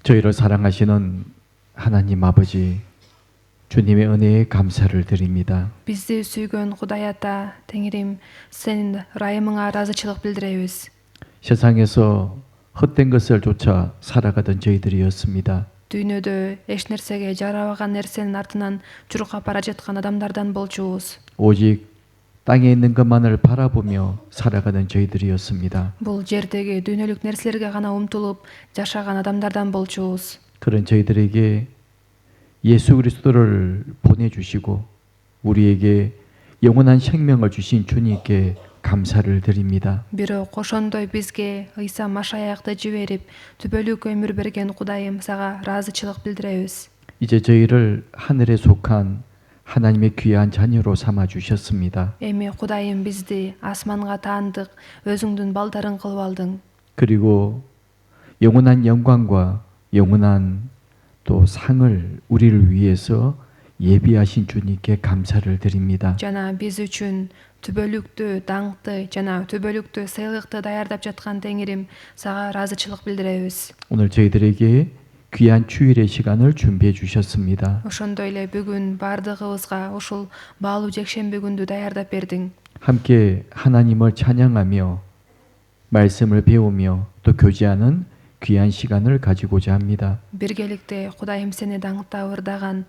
저희를 사랑하시는 하나님 아버지, 주님의 은혜에 감사를 드립니다. Bizди süygөн Kuday Ata, Tengrim, senin rayımına razıçılık bildirебиз. 세상에서 헛된 것을 쫓아 살아가던 저희들이었습니다. Дүйнөдө эч нерсеге жарабаган нерсенин артынан чуркап бара жаткан адамдардан болчубуз. 오직 땅에 있는 것만을 바라보며 살아가는 저희들이었습니다. Бул жердеги дүйнөлүк нерселерге гана умтулуп жашаган адамдардан болчубуз. 그런 저희들에게 예수 그리스도를 보내주시고 우리에게 영원한 생명을 주신 주님께 감사를 드립니다. Бирок ошондой бизге Ыйса Машаякты жиберип, түбөлүк өмүр берген Кудайым сага ыраазычылык билдиребиз. 이제 저희를 하늘에 속한 하나님의 귀한 자녀로 삼아 주셨습니다. Эми Кудайым бизди асманга таандык өзүңдүн балдарың кылып алдың. 그리고 영원한 영광과 영원한 또 상을 우리를 위해서 예비하신 주님께 감사를 드립니다. Жана биз үчүн түбөлүктүү даңкты жана түбөлүктүү сыйлыкты даярдап жаткан Теңирим сага ыраазычылык билдиребиз. 오늘 저희들에게 귀한 주일의 시간을 준비해 주셨습니다. Ошондой эле бүгүн бардыгыбызга ушул баалуу жекшемби күндү даярдап бердиң. 함께 하나님을 찬양하며 말씀을 배우며 또 교제하는 귀한 시간을 가지고자 합니다. Биргеликте Кудайым сени даңктап ырдаган,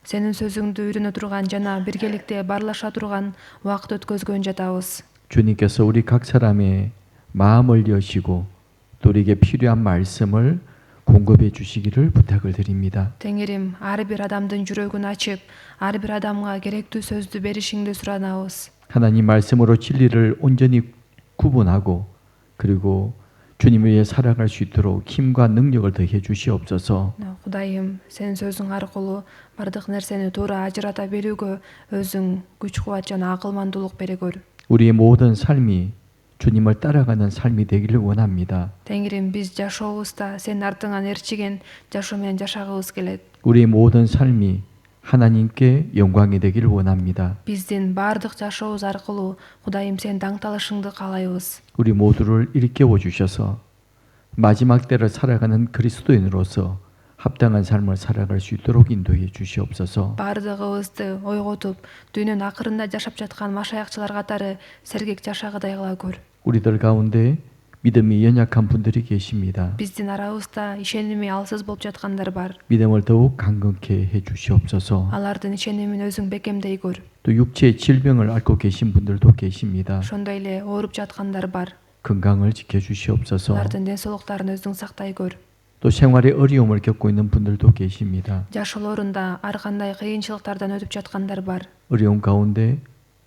сенин сөзүңдү үйрөнө турган жана биргеликте барлаша турган убакыт өткөзгөн жатабыз. 주님께서 우리 각 사람의 마음을 여시고 또 우리에게 필요한 말씀을 공급해 주시기를 부탁을 드립니다. Теңирим ар бир адамдын жүрөгүн ачып, ар бир адамга керектүү сөздү беришиңди суранабыз. 하나님 말씀으로 진리를 온전히 구분하고 그리고 주님을 위해 살아갈 수 있도록 힘과 능력을 더해 주시옵소서. Кудайым, сенин сөзүң аркылуу бардык нерсени туура ажырата берүүгө өзүң күч кубат жана акылмандуулук берегөр. 우리의 모든 삶이 주님을 따라가는 삶이 되기를 원합니다. Теңирим, биз жашообузда сенин артыңан ээрчиген жашоо менен жашагыбыз келет. 우리의 모든 삶이 하나님께 영광이 되기를 원합니다. Биздин бардык жашообуз аркылуу Кудайым сен даңталышыңды каалайбыз. 우리 모두를 일깨워 주셔서 마지막 때를 살아가는 그리스도인으로서 합당한 삶을 살아갈 수 있도록 인도해 주시옵소서. Бардыгыбызды ойготуп, дүйнөнүн акырында жашап жаткан машаякчылар катары сергек жашагыдай кыла көр. 우리들 가운데 믿음이 연약한 분들이 계십니다. Биздин арабызда ишеними алсыз болуп жаткандар бар. 믿음을 더욱 강건케 해 주시옵소서. Алардын ишенимин өзүң бекемдей көр. 또 육체의 질병을 앓고 계신 분들도 계십니다. Ошондой эле ооруп жаткандар бар. 건강을 지켜 주시옵소서. Алардын ден соолуктарын өзүң сактай көр. 또 생활의 어려움을 겪고 있는 분들도 계십니다. Жашоолорунда ар кандай кыйынчылыктардан өтүп жаткандар бар. 어려운 가운데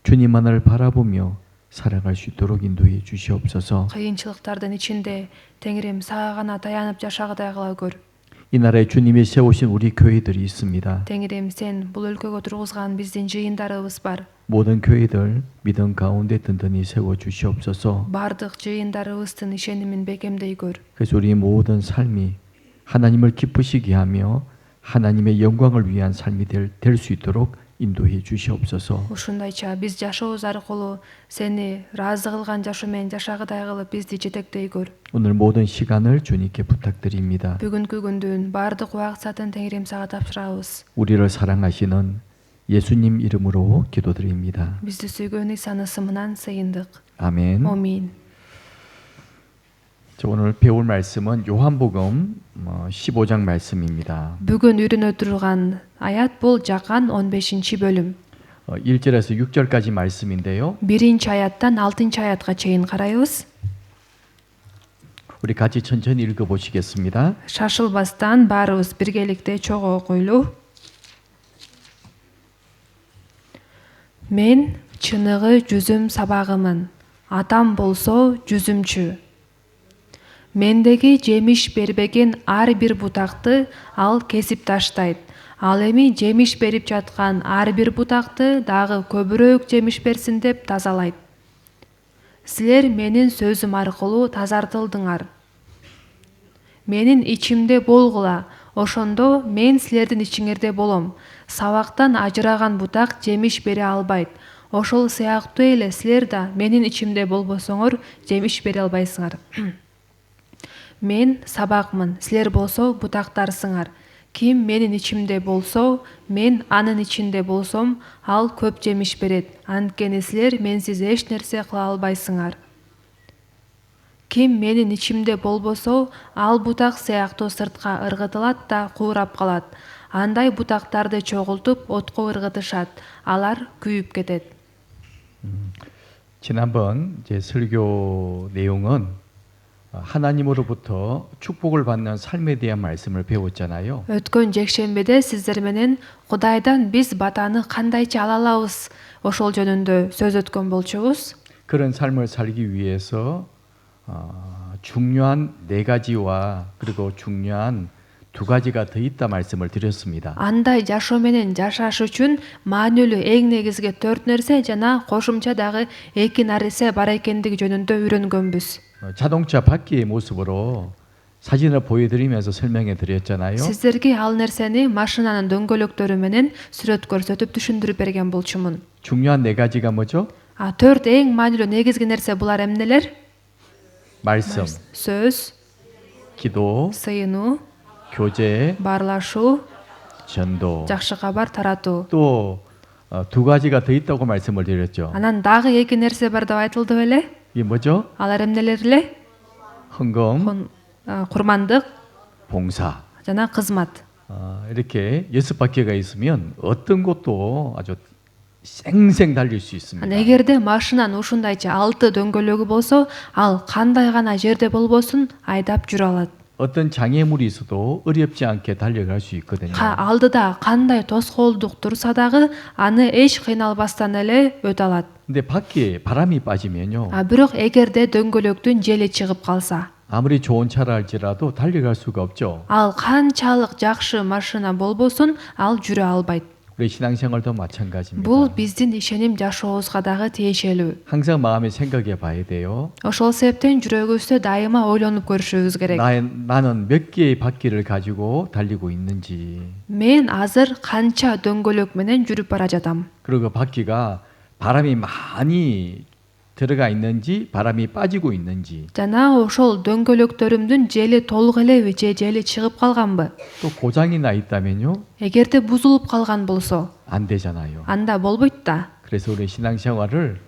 주님만을 바라보며 살아갈 수 있도록 인도해 주시옵소서. Кыйынчылыктардын ичинде Теңирим сага гана таянып жашагыдай кыла көр. 이 나라에 주님이 세우신 우리 교회들이 있습니다. Теңирим, сен бул өлкөгө тургузган биздин жыйындарыбыз бар. 모든 교회들 믿음 가운데 든든히 세워 주시옵소서. Бардык жыйындарыбыздын ишенимин бекемдей көр. 그래서 우리의 모든 삶이 하나님을 기쁘시게 하며 하나님의 영광을 위한 삶이 될 수 있도록 인도해 주시옵소서. Ушундайча биз жашообуз аркылуу сени ыраазы кылган жашоо менен жашагыдай кылып бизди жетектей көр. 오늘 모든 시간을 주님께 부탁드립니다. Бүгүнкү күндүн бардык убакытын Теңирим сага тапшырабыз. 우리를 사랑하시는 예수님 이름으로 기도드립니다. Бизди сүйгөн Ыйсанын ысымынан сыйындык. 아멘. Амин. 자, 오늘 배울 말씀은 요한복음 15장 말씀입니다. Бүгүн үйрөнө турган аят бул Жакан 15-бөлүм. 1절에서 6절까지 말씀인데요. 1-аяттан 6-аятка чейин карайбыз. 우리 같이 천천히 읽어 보시겠습니다. Шашылбастан баарыбыз биргеликте чогуу окуйлу. Мен чыныгы жүзүм сабагымын. Атам болсо жүзүмчү. Мендеги жемиш бербеген ар бир бутакты ал кесип таштайт. Ал эми жемиш берип жаткан ар бир бутакты дагы көбүрөөк жемиш берсин деп тазалайт. Силер менин сөзүм аркылуу тазартылдыңар. Менин ичимде болгула, ошондо мен силердин ичиңерде болом. Сабактан ажыраган бутак жемиш бере албайт. Ошол сыяктуу эле силер да менин ичимде болбосоңор жемиш бере албайсыңар. Мен сабақмын, сілер болсо бутактарсыңар. Ким менин ичимде болсо, мен анын ичинде болсом, ал көп жемиш берет. Анткени силер менсиз эч нерсе кыла албайсыңар. Ким менин ичимде болбосо, ал бутак сыяктуу сыртка ыргытылат да куурап калат. Андай бутактарды чогултуп отко ыргытышат. Алар күйүп кетет. 지난번 제 설교 내용은 하나님으로부터 축복을 받는 삶에 대한 말씀을 배웠잖아요. Өткөн жекшембиде сиздер менен Кудайдан биз батаны кандайча ала алабыз ошол жөнүндө сөз өткөн болчубуз. 그런 삶을 살기 위해서 중요한 네 가지와 그리고 중요한 두 가지가 더 있다 말씀을 드렸습니다. Андай жашоо менен жашаш үчүн маанилүү эң негизги 4 нерсе жана кошумча дагы 2 нерсе бар экендиги жөнүндө үйрөнгөнбүз. 자동차 바퀴의 모습으로 사진을 보여드리면서 설명해 드렸잖아요. Сиздерге ал нерсени машинанын дөңгөлөктөрү менен сүрөт көрсөтүп түшүндүрүп берген болчумун. 중요한 네 가지가 뭐죠? 4 эң маанилүү негизги нерсе булар эмнелер? 말씀, Сөз, 기도, сыйынуу, 교제, баарлашуу, 전도. жакшы кабар таратуу. 또 두 가지가 더 있다고 말씀을 드렸죠. Анан дагы 2 нерсе бар деп айтылды беле? 이게 뭐죠? Алар эмнелер эле? 헌금, Курмандык 봉사. жана кызмат. 이렇게 6바퀴가 있으면 어떤 것도 아주 쌩쌩 달릴 수 있습니다. Эгерде машинанын ушундайча 6 дөңгөлөгү болсо, ал кандай гана жерде болбосун айдап жүрө алат. 어떤 장애물이 있어도 어렵지 않게 달려갈 수 있거든요. Алдыда кандай тоскоолдук турса дагы аны эч кыйналбастан эле өтө алат. 근데 바퀴에 바람이 빠지면요. Бирок эгерде дөңгөлөктүн жели чыгып калса, 아무리 좋은 차라 할지라도 달려갈 수가 없죠. ал канчалык жакшы машина болбосун, ал жүрө албайт. 우리 신앙생활도 마찬가지입니다. Бул биздин ишеним жашообузга дагы тиешелүү. 항상 마음에 생각해 봐야 돼요. Ошол себептен жүрөгүбүздө дайыма ойлонуп көрүшүбүз керек. 나는 몇 개의 바퀴를 가지고 달리고 있는지. Мен азыр канча дөңгөлөк менен жүрүп бара жатам. 그리고 바퀴가 바람이 많이 들어가 있는지 바람이 빠지고 있는지 Жана ошол дөңгөлөктөрүмдүн жели толук элеби же жели чыгып калганбы? 또 고장이 나 있다면요 Эгерде бузулуп калган болсо, 안 되잖아요. анда болбойт да. 그래서 우리 신앙생활을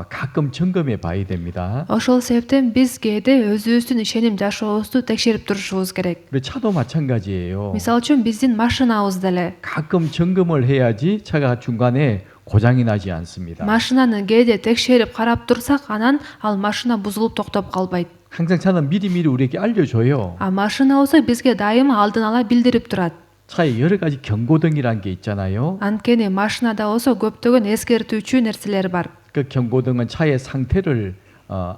가끔 점검해 봐야 됩니다. Ошол себептен биз кээде өзүбүздүн ишеним жашообузду текшерип турушубуз керек. 우리 차도 마찬가지예요. Мисалы үчүн биздин машинабыз деле. 가끔 점검을 해야지 차가 중간에 고장이 나지 않습니다. Машинаны кээде текшерип карап турсак, анан ал машина бузулуп токтоп калбайт. 항상 차는 미리미리 우리에게 알려줘요. Машина болсо бизге дайыма алдын ала билдирип турат. 차에 여러 가지 경고등이란 게 있잖아요. Анткени машинада болсо көптөгөн эскертүүчү нерселер бар. 그 경고등은 차의 상태를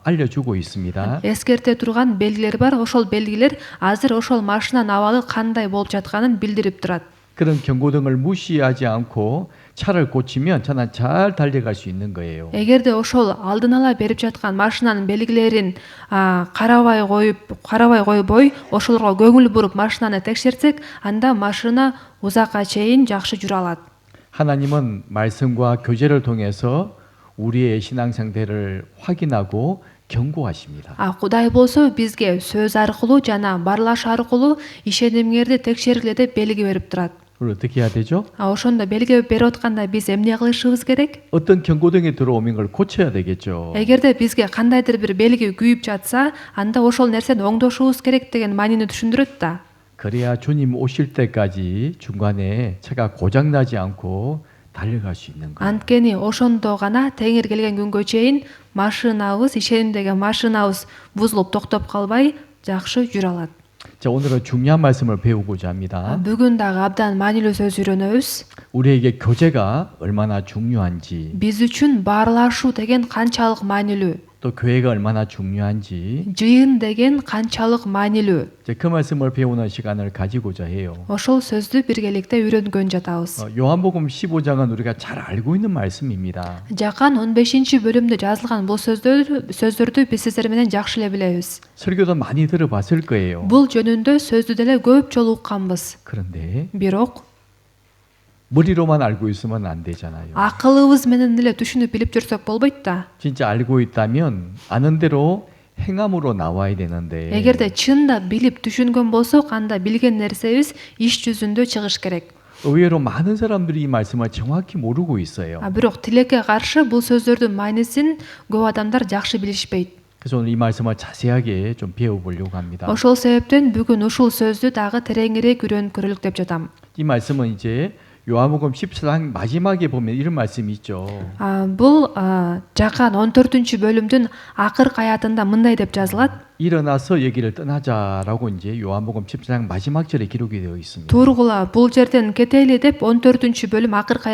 알려주고 있습니다. Эскерте турган белгилер бар. Ошол белгилер азыр ошол машинанын абалы кандай болуп жатканын билдирип турат. 그런 경고등을 무시하지 않고 차를 고치면 차는 잘 달려갈 수 있는 거예요. Эгерде ошол алдын ала берип жаткан машинанын белгилерин карабай койбой, ошолорго көңүл буруп машинаны текшерсек, анда машина узакка чейин жакшы жүрө алат. 하나님은 말씀과 교제를 통해서 우리의 신앙 상태를 확인하고 경고하십니다. Кудай болсо бизге сөз аркылуу жана барлаш аркылуу ишенимиңерди текшергиле деп белги берип турат. 그걸 어떻게 해야 되죠? Ошондо белги берип атканда биз эмне кылышыбыз керек? 어떤 경고등이 들어오면 그걸 고쳐야 되겠죠. Эгерде бизге кандайдыр бир белги күйүп жатса, анда ошол нерсени оңдошубуз керек деген маанини түшүндүрөт да. 그래야 주님 오실 때까지 중간에 차가 고장 나지 않고 달려갈 수 있는 거예요. Анткени ошондо гана Теңир келген күнгө чейин машинабыз, ишенимдеги машинабыз бузулуп токтоп калбай жакшы жүрө алат. 자, 오늘은 중요한 말씀을 배우고자 합니다. Бүгүн дагы абдан маанилүү сөз үйрөнөбүз. 우리에게 교제가 얼마나 중요한지, Биз үчүн баарлашуу деген канчалык маанилүү, 또 교회가 얼마나 중요한지, жыйын деген канчалык маанилүү. 그 말씀을 배우는 시간을 가지고자 해요. Ошол сөздү биргеликте үйрөнгөн жатабыз. 요한복음 15장은 우리가 잘 알고 있는 말씀입니다. Жакан 15-бөлүмдө жазылган бул сөздөрдү биз сиздер менен жакшы эле билебиз. 설교도 많이 들어봤을 거예요. Бул жөнүндө сөздү деле көп жолу укканбыз. 그런데 Бирок 머리로만 알고 있으면 안 되잖아요. акылыбыз менен эле түшүнүп билип жүрсөк болбойт да. 진짜 알고 있다면 아는 대로 행함으로 나와야 되는데 эгерде чында билип түшүнгөн болсок, анда билген нерсебиз иш жүзүндө чыгыш керек. 의외로 많은 사람들이 이 말씀을 정확히 모르고 있어요. Бирок тилекке каршы бул сөздөрдүн маанисин көп адамдар жакшы билишпейт. 그래서 오늘 이 말씀을 자세하게 좀 배워보려고 합니다. Ошол себептен бүгүн ушул сөздү дагы тереңирээк үйрөнүп көрөлүк деп жатам. 이 말씀은 이제 요한복음 14장 마지막에 보면 이런 말씀이 있죠. Бул Жакан 14 бөлүмдүн акыркы аятында мындай деп жазылат. 일어나서 여기를 떠나자라고 이제 요한복음 14장 마지막 절에 기록이 되어 있습니다. Тургула бул жерден кетели деп 14 бөлүм акыркы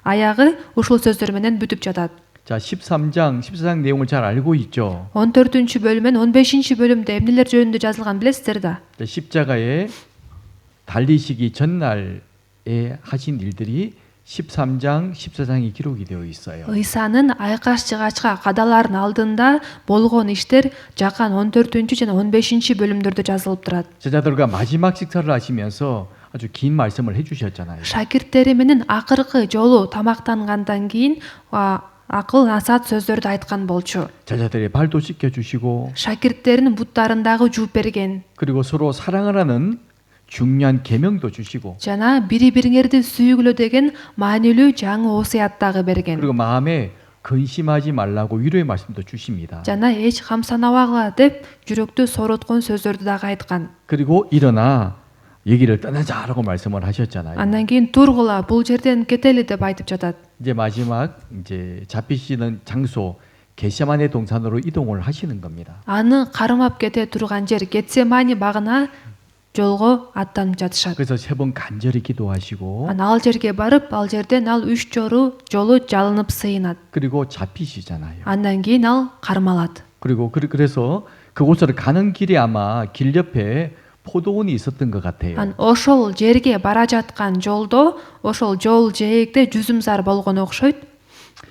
аягы ушул сөздөр менен бүтүп жатат. 자, 13장, 14장 내용을 잘 알고 있죠. 14 бөлүм менен 15 бөлүмдө эмнелер жөнүндө жазылган билесиздер да. 자, 십자가에 달리시기 전날에 하신 일들이 13장, 14장이 기록이 되어 있어요. Ыйсанын айкаш жыгачка кадалардын алдында болгон иштер Жакан 14 жана 15 бөлүмдөрдө жазылып турат. 제자들과 마지막 식사를 하시면서 아주 긴 말씀을 해주셨잖아요. Шакирттери менен акыркы жолу тамактангандан кийин акыл насаат сөздөрдү айткан болчу. 제자들의 발도 씻겨주시고 Шакирттеринин буттарындагы жууп берген. 그리고 서로 사랑하라는 중요한 계명도 주시고 Жана бири-бириңерди сүйгүлө деген маанилүү жаңы осуят дагы берген. 그리고 마음에 근심하지 말라고 위로의 말씀도 주십니다. Жана эч камсанабагыла деп жүрөктү сороткон сөздөрдү дагы айткан. 그리고 일어나 여기를 떠나자라고 말씀을 하셨잖아요. Андан кийин тургула бул жерден кетели деп айтып жатат. 이제 마지막 이제 잡히시는 장소 게세마네 동산으로 이동을 하시는 겁니다. Аны кармап кете турган жер Гетсемани багына жолго аттанып жатышат. 그래서 세 번 간절히 기도하시고 Ал жерге барып, ал жерден ал 3 жолу жалынып сыйынат. 그리고 잡히시잖아요. Андан кийин ал кармалат. 그리고 그래서 그곳으로 가는 길에 아마 길 옆에 포도원이 있었던 것 같아요. Ошол жерге бара жаткан жолдо, ошол жол жээкте жүзүмсар болгону окшойт.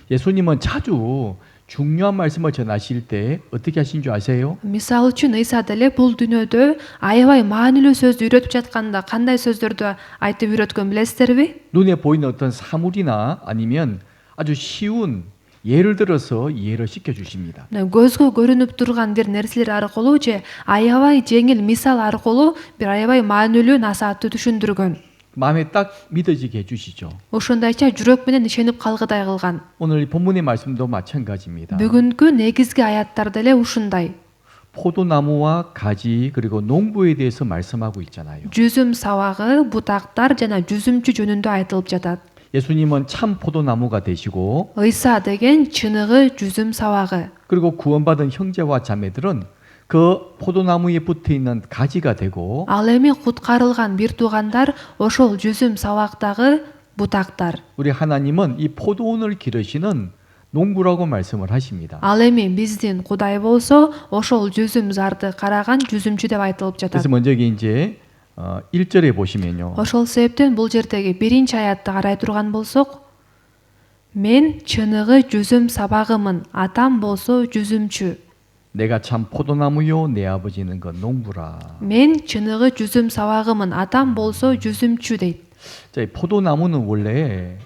예수님은 자주 중요한 말씀을 전하실 때 어떻게 하신 줄 아세요? Мисалы үчүн Ыйса деле бул дүйнөдө аябай маанилүү сөздү үйрөтүп жатканда кандай сөздөрдү айтып үйрөткөн билесиздерби? 눈에 보이는 어떤 사물이나 아니면 아주 쉬운 예를 들어서 이해를 시켜 주십니다. Көзгө көрүнүп турган бир нерселер аркылуу же аябай жеңил мисал аркылуу бир аябай маанилүү насаатты түшүндүргөн. 마음에 딱 믿어지게 해주시죠. Ошондойча жүрөк менен ишенип калгыдай кылган. 오늘 본문의 말씀도 마찬가지입니다. Бүгүнкү негизги аяттар деле ушундай. 포도나무와 가지 그리고 농부에 대해서 말씀하고 있잖아요. Жүзүм сабагы, бутактар жана жүзүмчү жөнүндө айтылып жатат. 예수님은 참 포도나무가 되시고 Ыйса деген чыныгы жүзүм сабагы. 그리고 구원받은 형제와 자매들은 그 포도나무에 붙어 있는 가지가 되고 Ал эми куткарылган бир туугандар ошол жүзүм сабактагы бутактар. 우리 하나님은 이 포도원을 기르시는 농부라고 말씀을 하십니다. Ал эми биздин Кудай болсо ошол жүзүм зарды караган жүзүмчү деп айтылып жатат. 그래서 먼저 이제 1절에 보시면요. Ошол себептен бул жердеги биринчи аятты карай турган болсок, мен чыныгы жүзүм сабагымын, атам болсо жүзүмчү. 내가 참 포도나무요 내 아버지는 그 농부라. Мен чыныгы жүзүм сабагымын, атам болсо жүзүмчү дейт. 자, 이 포도나무는 원래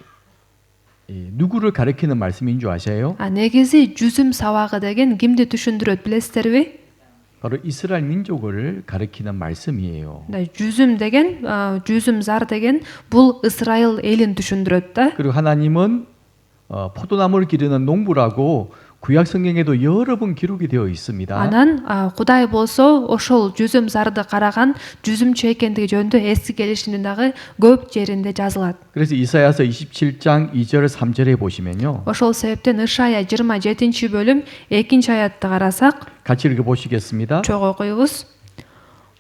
누구를 가리키는 말씀인 줄 아세요? Негизи жүзүм сабагы деген кимди түшүндүрөт билесиздерби? 바로 이스라엘 민족을 가리키는 말씀이에요. жүзүм деген, жүзүм зар деген бул Исраил элин түшүндүрөт да. 그리고 하나님은 포도나무를 기르는 농부라고 구약 성경에도 여러 번 기록이 되어 있습니다. Анан Кудай болсо ошол жүзүм зарды караган жүзүмчү экендиги жөнүндө эски келишимдин дагы көп жеринде жазылат. 그래서 이사야서 27장 2절 3절에 보시면요. Ошол себептен Ишая 27 бөлүм 2 аятты карасак, 같이 읽어 보시겠습니다. чогуу окуйбуз.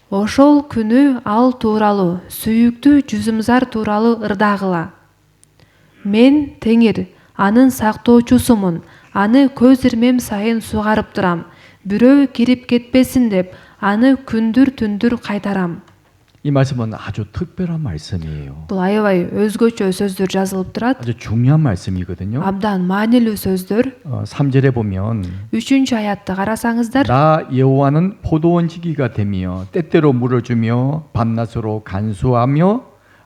Ошол күнү ал тууралуу, сүйүктүү жүзүмзар тууралуу ырдагыла. Мен Теңир, анын сактоочусумун. Аны көз ирмем сайын сугарып турам. Бирөө кирип кетпесин деп, аны күндүр-түндүр кайтарам. 이 말씀은 아주 특별한 말씀이에요. Бул аябай өзгөчө сөздөр жазылып турат. 아주 중요한 말씀이거든요. Абдан маанилүү сөздөр. 3절에 보면 3 аятты карасаңыздар, 나 여호와는 포도원 지기가 되며 때때로 물을 주며 밤낮으로 간수하며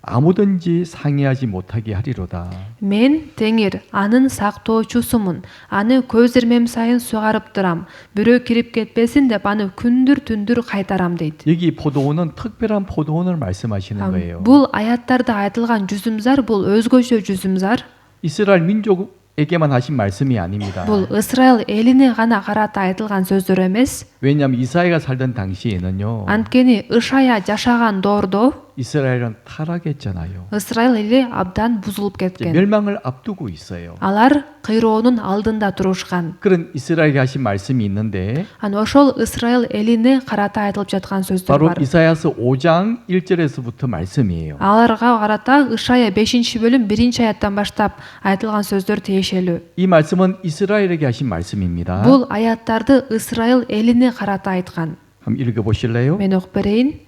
아무든지 상의하지 못하게 하리로다. Мен Теңир, анын сактоочусумун. Аны көзирмем сайын сугарып турам. Бирөө кирип кетпесин деп аны күндүр-түндүр кайтарам дейт. 여기 포도원은 특별한 포도원을 말씀하시는 거예요. Бул аяттарда айтылган жүзүмзар бул өзгөчө жүзүмзар. 이스라엘 민족에게만 하신 말씀이 아닙니다. Бул Исраил элине гана карата айтылган сөздөр эмес. 왜냐하면 이사야가 살던 당시에는요. Анткени Ышая жашаган доордо 이스라엘은 타락했잖아요. Исраил эли абдан бузулуп 이제 кеткен. 멸망을 앞두고 있어요. Алар кыйроонун алдында турушкан. 그런 이스라엘이 하신 말씀이 있는데 Аны ошол Исраил элине карата айтылып жаткан сөздөр 바로 бар. 이사야서 5장 1절에서부터 말씀이에요. Аларга карата Ышая 5-бөлүм 1-аяттан баштап айтылган сөздөр тиешелүү. 이 말씀은 이스라엘에게 하신 말씀입니다. Бул аяттарды Исраил элине карата айткан. 한번 읽어 보실래요? Мен окуп берейин.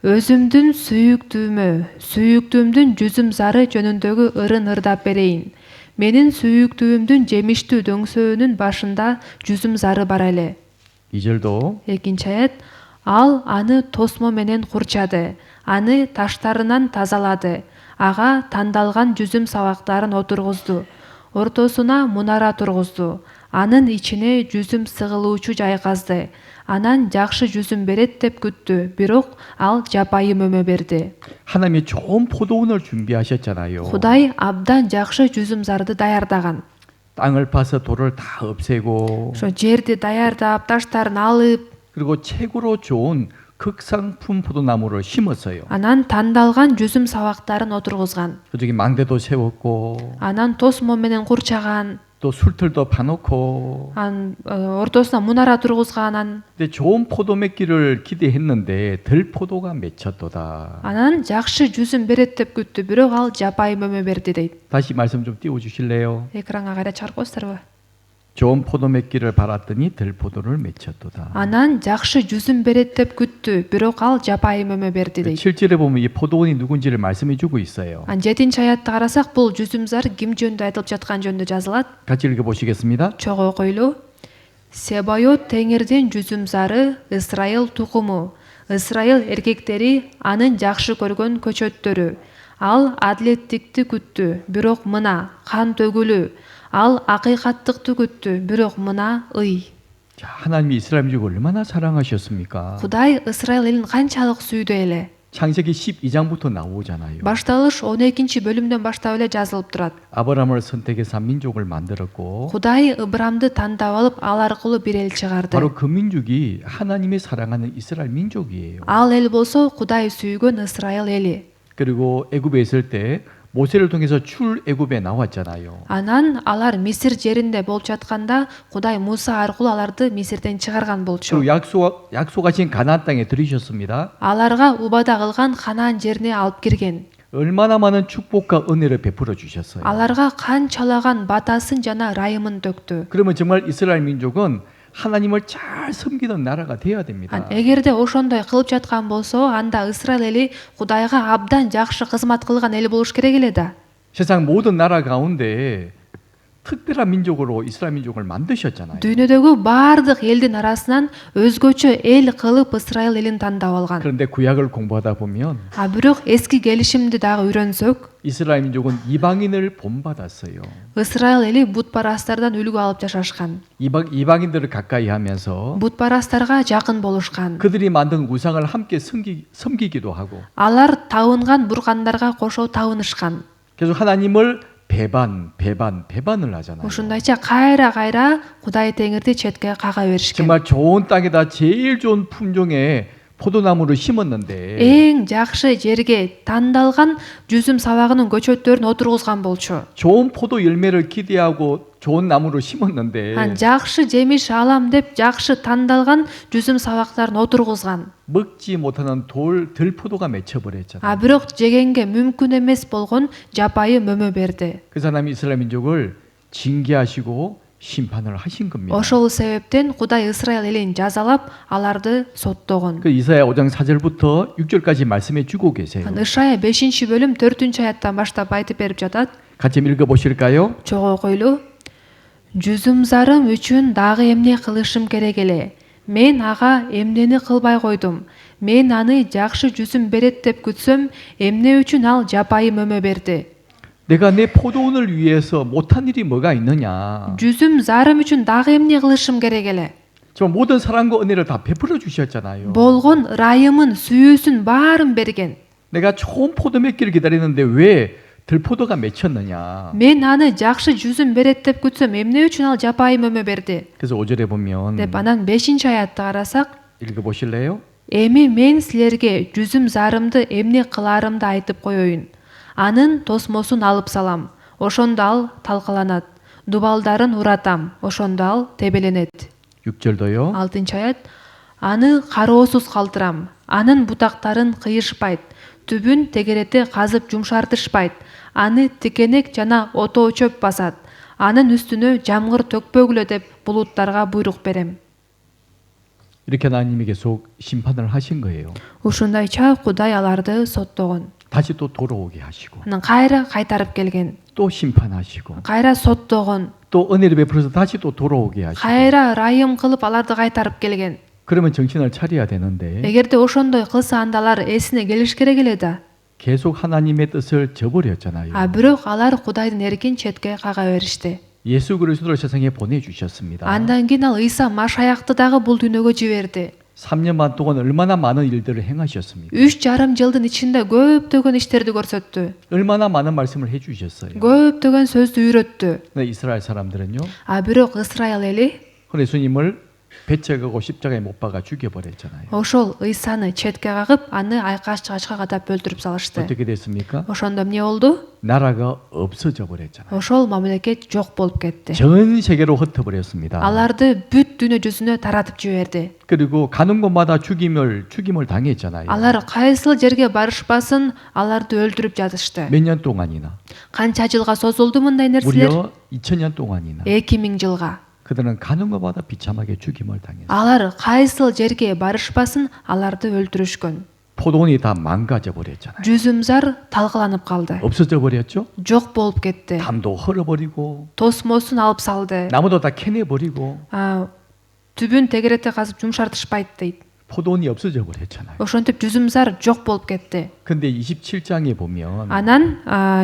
Өзүмдүн сүйүктүүмдүн жүзүм зары жөнүндөгү ырын ырдап берейин. Менин сүйүктүүмдүн жемиштүү дөңсөөнүн башында жүзүм зары бар эле. 2절도 2-аят. Ал аны тосмо менен курчады, аны таштарынан тазалады. Ага тандалган жүзүм сабактарын отургузду. Ортосуна мунара тургузду. Анын ичине жүзүм сыгылуучу жайгазды. Анан жакшы жүзүм берет деп күттү. Бирок ал жапайым өмө берди. 하나님이 좋은 포도원을 준비하셨잖아요. Кудай абдан жакшы жүзүм зарды даярдаган. 땅을 파서 돌을 다 없애고 Ошо жерди даярдап, таштарын алып, 그리고 최고로 좋은 극상품 포도나무를 심었어요. анан тандалган жүзүм сабактарын отургузган. 그중에 망대도 세웠고 Анан тосмо менен курчаган. 또 술틀도 파놓고 ортосуна мунара тургузган. 근데 좋은 포도 맺기를 기대했는데 들 포도가 맺혔도다. Анан жакшы жүзүм берет деп күттү, бирок ал жапайым өмө берди дейт. 다시 말씀 좀 띄워주실래요? Экранга кайра чыгарып коесуздарбы? 좋은 포도 맺기를 바랐더니 들 포도를 맺혔도다. Анан жакшы жүзүм берет деп күттү, бирок ал жапайым өмө берди дейт. 7절에 보면 이 포도원이 누군지를 말씀해 주고 있어요. 7-аятты карасак, бул жүзүмзар ким жөнүндө айтылып жаткан жөнүндө жазылат. 같이 읽어보시겠습니다. Чогуу окуйлу. Себайот Теңирдин жүзүмзары Исраил тукуму. Исраил эркектери анын жакшы көргөн көчөттөрү. Ал адилеттикти күттү, бирок мына кан төгүлүү. Ал акыйкаттыкты күттү, бирок мына ый. 자, 하나님이 이스라엘 민족을 얼마나 사랑하셨습니까? Кудай Исраил элин канчалык сүйдү эле. 창세기 12장부터 나오잖아요. Башталыш 12-бөлүмдөн баштап эле жазылып турат. 아브라함을 선택해서 한 민족을 만들었고 Кудай Ыбырамды тандап алып, ал аркылуу бир эл чыгарды. 바로 그 민족이 하나님이 사랑하는 이스라엘 민족이에요. Ал эл болсо Кудай сүйгөн Исраил эли. 그리고 애굽에 있을 때 모세를 통해서 출애굽에 나왔잖아요. Анан алар Мисир жеринде болуп жатканда Кудай Муса аркылуу аларды Мисирден чыгарган болчу. 그리고 약속하신 가나안 땅에 들이셨습니다. Аларга убада кылган Ханаан жерине алып кирген. 얼마나 많은 축복과 은혜를 베풀어 주셨어요. Аларга канчалаган батасын жана райымын төктү. 그러면 정말 이스라엘 민족은 하나님을 잘 섬기는 나라가 돼야 됩니다. Эгерде ошондой кылып жаткан болсо, анда Исраил эли Кудайга абдан жакшы кызмат кылган эл болуш керек эле да. 세상 모든 나라 가운데 특별한 민족으로 이스라엘 민족을 만드셨잖아요. Дүйнөдөгү баардык элдин арасынан өзгөчө эл кылып Исраил элин тандап алган. 그런데 구약을 공부하다 보면 Бирок эски келишимди дагы үйрөнсөк, 이스라엘 민족은 이방인을 본받았어요. Исраил эли бутпарастардан үлгү алып жашашкан. 이방인들을 가까이 하면서 Бутпарастарга жакын болушкан. 그들이 만든 우상을 함께 섬기기도 하고 Алар табынган буркандарга кошо табынышкан. 계속 하나님을 배반을 하잖아요. Ушундайча кайра Кудай Теңирди четке кага беришкен. 정말 좋은 땅에다 제일 좋은 품종의 포도나무를 심었는데 Эң жакшы жерге тандалган жүзүм сабагынын көчөттөрүн отургузган болчу. 좋은 포도 열매를 기대하고 좋은 나무를 심었는데 жакшы жемиш алам деп жакшы тандалган жүзүм сабактарын отургузган. 먹지 못하는 들포도가 맺혀버렸잖아요. Бирок жегенге мүмкүн эмес болгон жапайым өмө берди. 그 사람이 이스라엘 민족을 징계하시고 심판을 하신 겁니다. Ошол себептен Кудай Исраил элин жазалап, аларды соттогон. 그 이사야 5장 4절부터 6절까지 말씀해 주고 계세요. Ышая 5-бөлүм 4-аяттан баштап айтып берип жатат. 같이 읽어 보실까요? Чогуу окуйлу. Жүзүм зарым үчүн дагы эмне кылышым керек эле? Мен ага эмнени кылбай койдум. Мен аны жакшы жүзүм берет деп күтсөм, эмне үчүн ал жапайым өмө берди? 내가 내 포도원을 위해서 못한 일이 뭐가 있느냐? Жүзүм зарым үчүн дагы эмне кылышым керек эле? 저 모든 사랑과 은혜를 다 베풀어 주셨잖아요. Болгон ырайымын, сүйүүсүн баарын берген. 내가 좋은 포도 맺기를 기다리는데 왜 들포도가 맺혔느냐? Мен аны жакшы жүзүм берет деп күтсөм, эмне үчүн ал жапайым өмө берди? 그래서 5절에 보면 Деп анан 5-аятты карасак, 읽어 보실래요? эми мен силерге жүзүм зарымды эмне кыларымды айтып коеюн. Анын тосмосун алып салам. Ошондо ал талкаланат. Дубалдарын уратам. Ошондо ал тебеленет. 6절도요. 6-аят. Аны кароосуз калтырам. Анын бутактарын кыйышпайт. Түбүн тегерете казып жумшартышпайт. Аны тикенек жана отоо чөп басат. Анын үстүнө жамгыр төкпөгүлө деп булуттарга буйрук берем. 이렇게 하나님이 계속 심판을 하신 거예요. Ушундайча Кудай аларды соттогон. 다시 또 돌아오게 하시고 Анан кайра кайтарып келген. 또 심판하시고 Кайра соттогон. 또 은혜를 베풀어서 다시 또 돌아오게 하시고 Кайра ырайым кылып аларды кайтарып келген. 그러면 정신을 차려야 되는데 Эгерде ошондой кылса анда алар эсине келиш керек эле да. 계속 하나님의 뜻을 저버렸잖아요. Бирок алар Кудайдын эркин четке кага беришти. 예수 그리스도를 세상에 보내주셨습니다. Андан кийин ал Ыйса Машаякты дагы бул дүйнөгө жиберди. 3년 반 동안 얼마나 많은 일들을 행하셨습니까? 3,5 жылдын ичинде көптөгөн иштерди көрсөттү. 얼마나 많은 말씀을 해주셨어요. Көптөгөн сөздү үйрөттү. 근데 이스라엘 사람들은요. Бирок Исраил эли 그래서 예수님을 배째 가고 십자가에 못 박아 죽여버렸잖아요. ошол Ыйсаны четке кагып, аны айкаш-чачка кадап өлтүрүп салышты. 어떻게 됐습니까? Ошондо эмне болду? 나라가 없어져 버렸잖아요. Ошол мамлекет жок болуп кетти. 전 세계로 흩어버렸습니다. Аларды бүт дүйнө жүзүнө таратып жиберди. 그리고 가는 곳마다 죽임을 당했잖아요. Алар кайсыл жерге барышпасын, аларды өлтүрүп жатышты. 몇 년 동안이나 Канча жылга созулду мындай нерселер? 무려 2000년 동안이나 2000 жылга. 그들은 가는 곳마다 비참하게 죽임을 당했어요. Алар кайсыл жерге барышпасын, аларды өлтүрүшкөн. 포도원이 다 망가져 버렸잖아요. Жүзүмзар талкаланып калды. 없어져 버렸죠? Жок болуп кетти. 담도 헐어버리고 Тосмосун алып салды. 나무도 다 캐내버리고 Түбүн тегерете казып жумшартышпайт дейт. 포도원이 없어져 버렸잖아요. Ошентип жүзүмзар жок болуп кетти. 근데 27장에 보면 Анан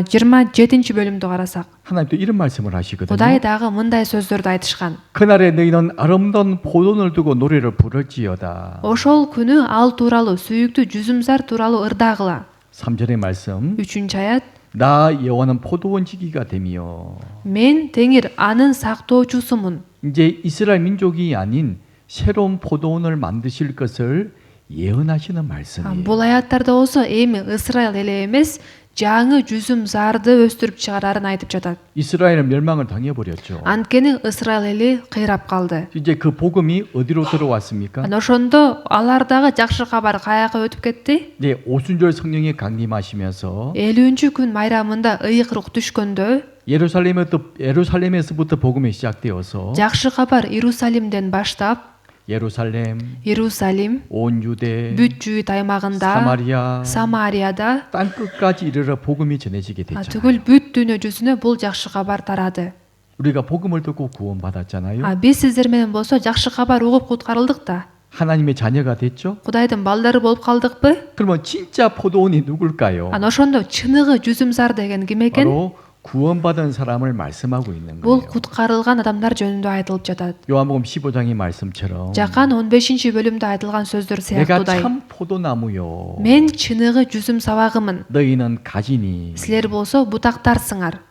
27 бөлүмдү карасак, 하나님 또 이런 말씀을 하시거든요. Кудай дагы мындай сөздөрдү айтышкан. 그날에 너희는 아름다운 포도원을 두고 노래를 부를지어다. Ошол күнү ал тууралуу, сүйүктүү жүзүмзар тууралуу ырдагыла. 3절의 말씀. 3-аят. 나 여호와는 포도원 지기가 되며. Мен Теңир анын сактоочусумун. 이제 이스라엘 민족이 아닌 새로운 포도원을 만드실 것을 예언하시는 말씀이에요. Бул аяттарда болсо эми Исраил эле эмес, жаңы жүзүмзарды өстүрүп чыгарарын айтып жатат. 이스라엘은 멸망을 당해버렸죠. Анткени Исраил эли кыйрап калды. 이제 그 복음이 어디로 들어왔습니까? Анан ошондо алардагы жакшы кабар каяка өтүп кетти? 네, 오순절 성령이 강림하시면서 50-күн майрамында ыйык рух түшкөндө 예루살렘에서부터 복음이 시작되어서 жакшы кабар Иерусалимден баштап Иерусалим, 온 유대, бүт Жүйүт аймагында, Самарияда, 땅 끝까지 이르러 복음이 전해지게 됐잖아요. түгүл бүт дүйнө жүзүнө бул жакшы кабар тарады. 우리가 복음을 듣고 구원받았잖아요. Биз сиздер менен болсо жакшы кабар угуп куткарылдык да. 하나님의 자녀가 됐죠? Кудайдын балдары болуп калдыкпы? 그러면 진짜 포도원이 누굴까요? Ошондо чыныгы жүзүмзар деген ким экен? 바로 구원받은 사람을 말씀하고 있는 Бул 거예요. куткарылган адамдар жөнүндө айтылып жатат. 요한복음 15장의 말씀처럼 Жакан 15 бөлүмдө айтылган сөздөр 내가 сыяктуудай. 참 포도나무요. Мен чыныгы жүзүм сабагымын. 너희는 가지니. Силер болсо бутактарсыңар.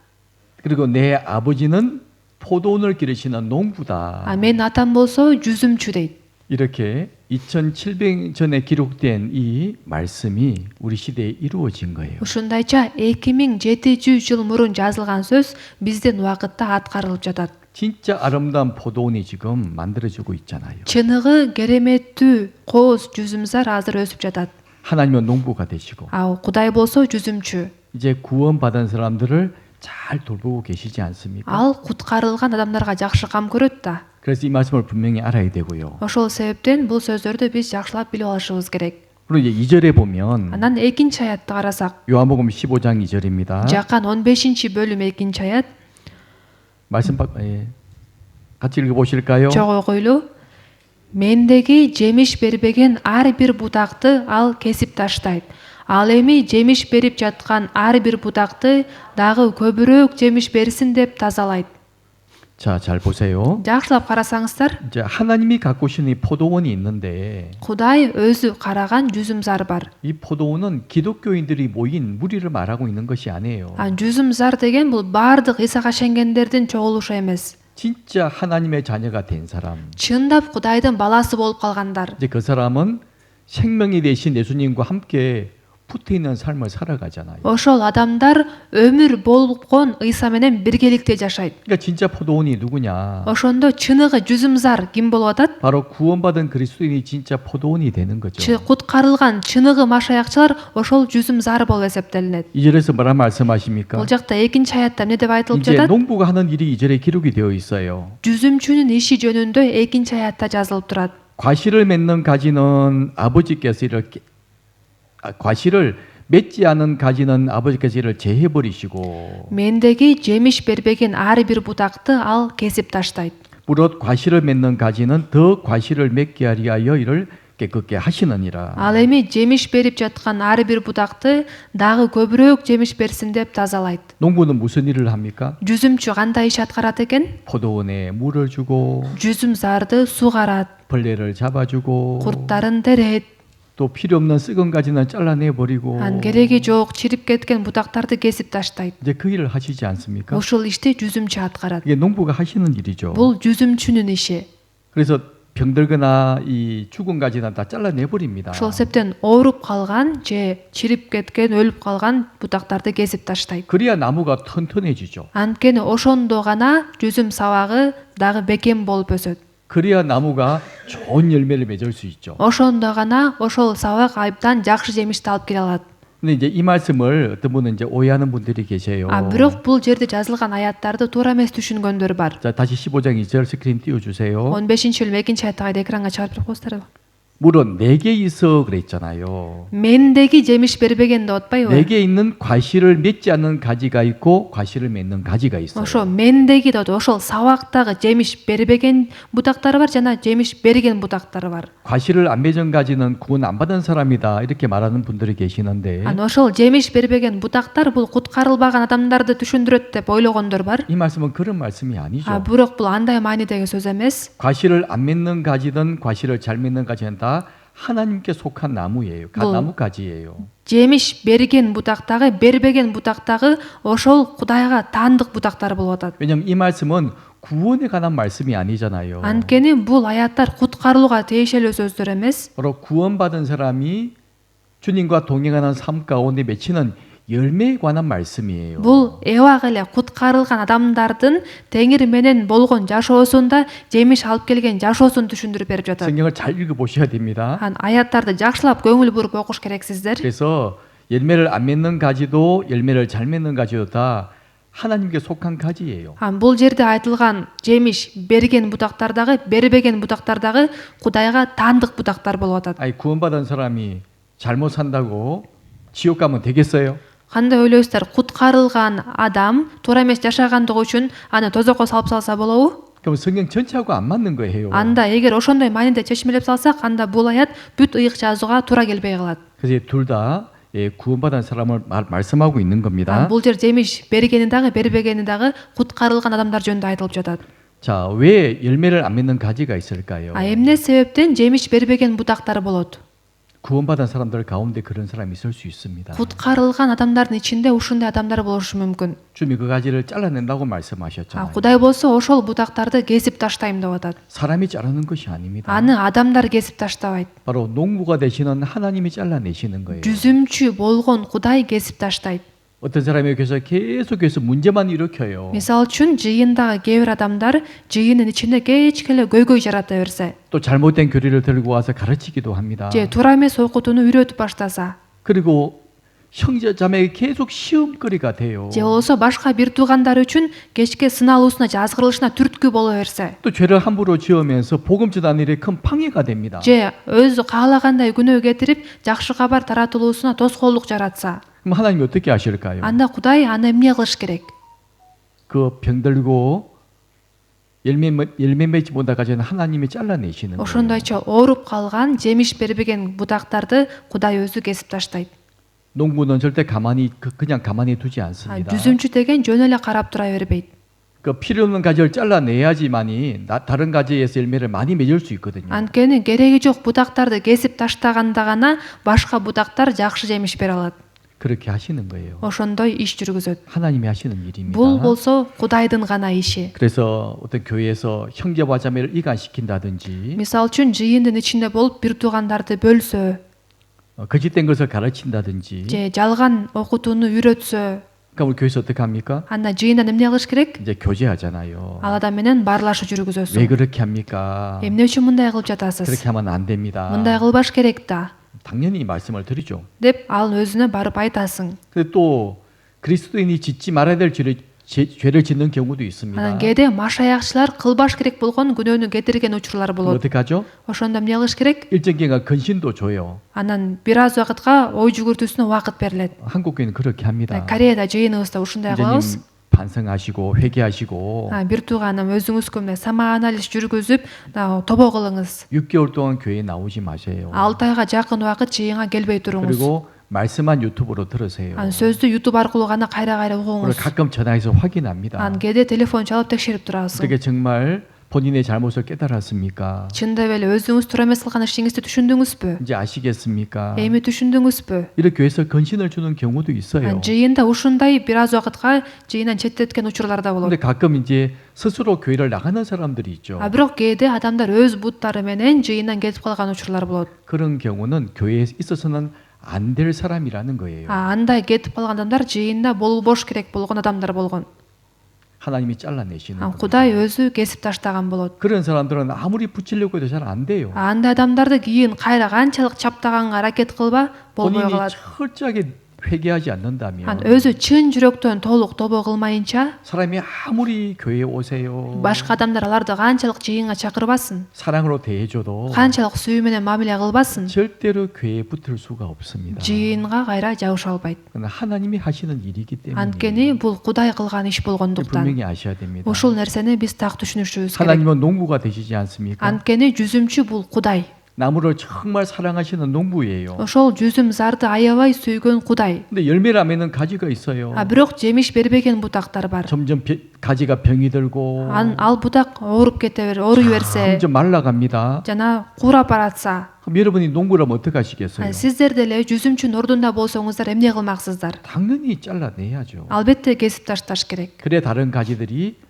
그리고 내 아버지는 포도원을 기르시는 농부다. Мен атам болсо жүзүмчү дейт. 이렇게 2700년 전에 기록된 이 말씀이 우리 시대에 이루어진 거예요. Ушундайча 2700 жыл мурун жазылган сөз биздин убакытта аткарылып жатат. 진짜 아름다운 포도원이 지금 만들어지고 있잖아요. Чыныгы кереметтүү кооз жүзүмзар азыр өсүп жатат. 하나님은 농부가 되시고 Кудай болсо жүзүмчү. 이제 구원받은 사람들을 잘 돌보고 계시지 않습니까? Ал куткарылган адамдарга жакшы кам көрөт да. 그래서 이 말씀을 분명히 알아야 되고요. Ошол себептен бул сөздөрдү биз жакшылап билип алышыбыз керек. 그리고 이제 2절에 보면 Анан 2-аятты карасак, 요한복음 15장 2절입니다. Жакан 15 бөлүм 말씀 같이 읽어 보실까요? Чогуу койлу. Мендеги жемиш бербеген ар бир бутакты ал кесип таштайт. Ал эми жемиш берип жаткан ар бир бутакты дагы көбүрөөк жемиш берсин деп тазалайт. 자, 잘 보세요. Жакшылап карасаңыздар, 이제 하나님이 갖고 오신 이 포도원이 있는데 Кудай өзү караган жүзүмзар бар. 이 포도원은 기독교인들이 모인 무리를 말하고 있는 것이 아니에요. жүзүмзар деген бул баардык Исага ишенгендердин чогулушу эмес. 진짜 하나님의 자녀가 된 사람. Чындап Кудайдын баласы болуп калгандар. 이제 그 사람은 생명이 되신 예수님과 함께 붙어 있는 삶을 살아가잖아요. Ошол адамдар өмүр болгон Ыйса менен биргеликте жашайт. 그러니까 진짜 포도원이 누구냐? Ошондо чыныгы жүзүмзар ким болуп атат? 바로 구원받은 그리스도인이 진짜 포도원이 되는 거죠. Куткарылган чыныгы машаякчылар ошол жүзүмзар болуп эсептелинет. 2절에서 뭐라 말씀하십니까? Бул жакта экинчи аятта эмне деп айтылып 이제 жатат? 농부가 하는 일이 2절에 기록이 되어 있어요. жүзүмчүнүн иши жөнүндө экинчи аятта жазылып турат. 과실을 맺는 가지는 아버지께서 이렇게 과실을 맺지 않은 가지는 아버지께서 이를 제해 버리시고 Мендеги жемиш бербеген ар бир бутакты ал кесип таштайт. 무릇 과실을 맺는 가지는 더 과실을 맺게 하리 하여 이를 깨끗게 하시느니라. Ал эми жемиш берип жаткан ар бир бутакты дагы көбүрөөк жемиш берсин деп тазалайт. 농부는 무슨 일을 합니까? жүзүмчү кандай иш аткарат экен? 포도원에 물을 주고 жүзүмзарды сугарат, 벌레를 잡아주고 курттарын терет, 또 필요 없는 썩은 가지는 잘라내 버리고 ан кереги жок чирип кеткен бутактарды кесип таштайт. 이제 그 일을 하시지 않습니까? Ошол ишти жүзүмчү аткарат. 이게 농부가 하시는 일이죠. Бул жүзүмчүнүн иши. 그래서 병들거나 이 죽은 가지는 다 잘라내 버립니다. Ошол себептен ооруп калган же чирип кеткен, өлүп калган бутактарды кесип таштайт. 그래야 나무가 튼튼해지죠. Анткени ошондо гана жүзүм сабагы дагы бекем болуп өсөт. 그래야 나무가 좋은 열매를 맺을 수 있죠. Ошондо гана ошол сабак айыптан жакшы жемишти алып келе алат. 근데 이제 이 말씀을 어떤 분은 이제 오해하는 분들이 계세요. Бирок бул жерде жазылган аяттарды туура эмес түшүнгөндөр бар. 자, 다시 15장 2절 스크린 띄워 주세요. 15-бөлүм 2 аятты кайда экранга чыгарып туруп коесуздар. 물은 내게 있어 그랬잖아요. Мендеги жемиш бербеген деп атпайбы? 내게 있는 과실을 맺지 않는 가지가 있고 과실을 맺는 가지가 있어요. Ошо мендеги деп ошол сабактагы жемиш бербеген бутактары бар жана жемиш берген бутактары бар. 과실을 안 맺은 가지는 구원 안 받은 사람이다 이렇게 말하는 분들이 계시는데 Ошол жемиш бербеген бутактар бул куткарылбаган адамдарды түшүндүрөт деп ойлогондор бар. 이 말씀은 그런 말씀이 아니죠. Бирок бул андай маанидеги сөз эмес. 과실을 안 맺는 가지든 과실을 잘 맺는 가지는 다 하나님께 속한 나무예요. 나무 가지예요. жемиш берген бутактагы, бербеген бутактагы ошол Кудайга таандык бутактар болуп атат. 왜냐하면 이 말씀은 구원에 관한 말씀이 아니잖아요. Анткени бул аяттар куткарылууга тиешелүү сөздөр эмес. 바로 구원받은 사람이 주님과 동행하는 삶 가운데 맺히는 열매에 관한 말씀이에요. Бул эбак эле куткарылган адамдардын Теңир менен болгон жашоосунда жемиш алып келген жашоосун түшүндүрүп берип жатат. 성경을 잘 읽어보셔야 됩니다. Аяттарды жакшылап көңүл буруп окуш керексиздер. 그래서 열매를 안 맺는 가지도 열매를 잘 맺는 가지도 다 하나님께 속한 가지예요. Бул жерде айтылган жемиш берген бутактардагы, бербеген бутактардагы Кудайга таандык бутактар болуп атат. 아니 구원받은 사람이 잘못 산다고 지옥 가면 되겠어요? Кандай ойлойсуздар, куткарылган адам туура эмес жашагандыгы үчүн аны тозокко салып салса болобу? 그럼 성경 전체하고 안 맞는 거예요. Анда эгер ошондой мааниде чечмелеп салсак, анда бул аят бүт ыйык жазууга туура келбей калат. 그래서 둘 다 구원받은 사람을 말씀하고 있는 겁니다. Бул жер жемиш бергени дагы, бербегени дагы куткарылган адамдар жөнүндө айтылып жатат. 자, 왜 열매를 안 맺는 가지가 있을까요? Эмне себептен жемиш бербеген бутактар болот? 구원받은 사람들 가운데 그런 사람이 있을 수 있습니다. Куткарылган адамдардын ичинде ушундай адамдар болушу мүмкүн. 주님이 그 가지를 잘라낸다고 말씀하셨잖아요. Кудай болсо ошол бутактарды кесип таштайм деп атат. 사람이 자르는 것이 아닙니다. Аны адамдар кесип таштабайт. 바로 농부가 되시는 하나님이 잘라내시는 거예요. жүзүмчү болгон Кудай кесип таштайт. 어떤 사람이 여기서 계속해서 문제만 일으켜요. Мисалы үчүн жыйындагы кээ бир адамдар жыйынын ичинде кечке эле көйгөй жарата берсе, 또 잘못된 교리를 들고 와서 가르치기도 합니다. же туура эмес окутууну үйрөтүп баштаса, 그리고 형제 자매에게 계속 시험거리가 돼요. же болбосо башка бир туугандар үчүн кечке сыналуусуна же азгырылышына түрткү боло берсе, 또 죄를 함부로 지으면서 복음 전하는 일에 큰 방해가 됩니다. же өзү каалагандай күнөө кетирип жакшы кабар таратылуусуна тоскоолдук жаратса, 그럼 하나님이 어떻게 하실까요? анда Кудай аны эмне кылыш керек? 그 병들고 열매 맺지 못하까지 하나님이 잘라내시는 거예요. ошондойчо ооруп калган, жемиш бербеген будактарды Кудай өзү кесип таштайт. 농부는 절대 그냥 가만히 두지 아, 않습니다. жүзүмчү деген жөн эле карап тура бербейт. 그 필요 없는 가지를 잘라내야지만이 다른 가지에서 열매를 많이 맺을 수 있거든요. Анткени кереги жок будактарды кесип таштаганда гана башка будактар жакшы жемиш бере алат. 그렇게 하시는 거예요. Ошондой иш жүргүзөт. 하나님이 하시는 일입니다. Бул болсо Кудайдын гана иши. 그래서 어떤 교회에서 형제와 자매를 이간시킨다든지 Мисал үчүн жыйындын ичинде болуп бир туугандарды бөлсө, 거짓된 것을 가르친다든지 же жалган окутууну үйрөтсө, 그러니까 우리 교회에서 어떻게 합니까? анда жыйында эмне кылыш керек? 이제 교제하잖아요. Ал адам менен баарлашуу 왜 жүргүзөсүң. 그렇게 합니까? Эмне үчүн мындай кылып жатасыз? 그렇게 하면 안 됩니다. Мындай кылбаш керек да. 당연히 이 말씀을 드리죠. деп ал өзүнө барып айтасың. 근데 또 그리스도인이 짓지 말아야 될 죄를 짓는 경우도 있습니다. Анан кээде машаякчылар кылбаш керек болгон күнөөнү кетирген учурлар 그럼 болот. 어떻게 하죠? Ошондо эмне кылыш керек? 일정 기간 근신도 줘요. Анан бир аз убакытка ой жүгүртүүсүнө убакыт берилет. 한국 교회는 그렇게 합니다. Кореяда жыйыныбызда ушундай кылабыз. 이제님 반성하시고 회개하시고 Бир тууганым өзүңүзгө мына сама анализ жүргүзүп, тобо кылыңыз. 6개월 동안 교회에 나오지 마세요. 6 айга жакын убакыт жыйынга келбей туруңуз. 그리고 말씀만 유튜브로 들으세요. Анан сөздү YouTube аркылуу гана кайра 그리고 угуңуз. 가끔 전화해서 확인합니다. Анан кээде телефон чалып текшерип турасыз. 어떻게 정말 본인의 잘못을 깨달았습니까? Чындап эле өзүңүз туура эмес кылган ишиңизди түшүндүңүзбү? 이제 아시겠습니까? Эми түшүндүңүзбү? 이렇게 교회에서 근신을 주는 경우도 있어요. жыйында ушундай бир аз убакытка жыйындан четтеткен учурлар да болот. 근데 가끔 이제 스스로 교회를 나가는 사람들이 있죠. Бирок кээде адамдар өз буттары менен жыйындан кетип калган учурлар болот. 그런 경우는 교회에 있어서는 안 될 사람이라는 거예요. Андай кетип калган адамдар жыйында болбош керек болгон адамдар болгон. 하나님이 잘라내시는 겁니다. Кудай өзү кесип таштаган болот. 그런 사람들은 아무리 붙이려고 해도 잘 안 돼요. Андай адамдарды кийин кайра канчалык чаптаганга аракет кылба болбой 본인이 калат. 철저하게 회개하지 않는다면 өзү чын жүрөктөн толук тобо кылмайынча 사람이 아무리 교회에 오세요. башка адамдар аларды канчалык жыйынга чакырбасын, 사랑으로 대해줘도 канчалык сүйүү менен мамиле кылбасын, 절대로 교회에 붙을 수가 없습니다. жыйынга кайра жабыша албайт. 그건 하나님이 하시는 일이기 때문에 Анткени бул Кудай кылган иш болгондуктан. 분명히 아셔야 됩니다. Ушул нерсени биз так түшүнүшүбүз керек. 하나님은 농부가 되시지 않습니까? Анткени жүзүмчү бул Кудай. 나무를 정말 사랑하시는 농부예요. Ошол жүзүм зарды аябай сүйгөн Кудай. 근데 열매를 안 맺는 가지가 있어요. Бирок жемиш бербеген бутактар бар. 점점 가지가 병이 들고 Ал бутак ооруп ооруй берсе, 점점 말라갑니다. жана курап баратса, 그럼 여러분이 농부라면 어떻게 하시겠어요? сиздер деле жүзүмчүнүн ордунда болсоңуздар эмне кылмаксыздар? 당연히 잘라내야죠. Албетте кесип ташташ керек. 그래 다른 가지들이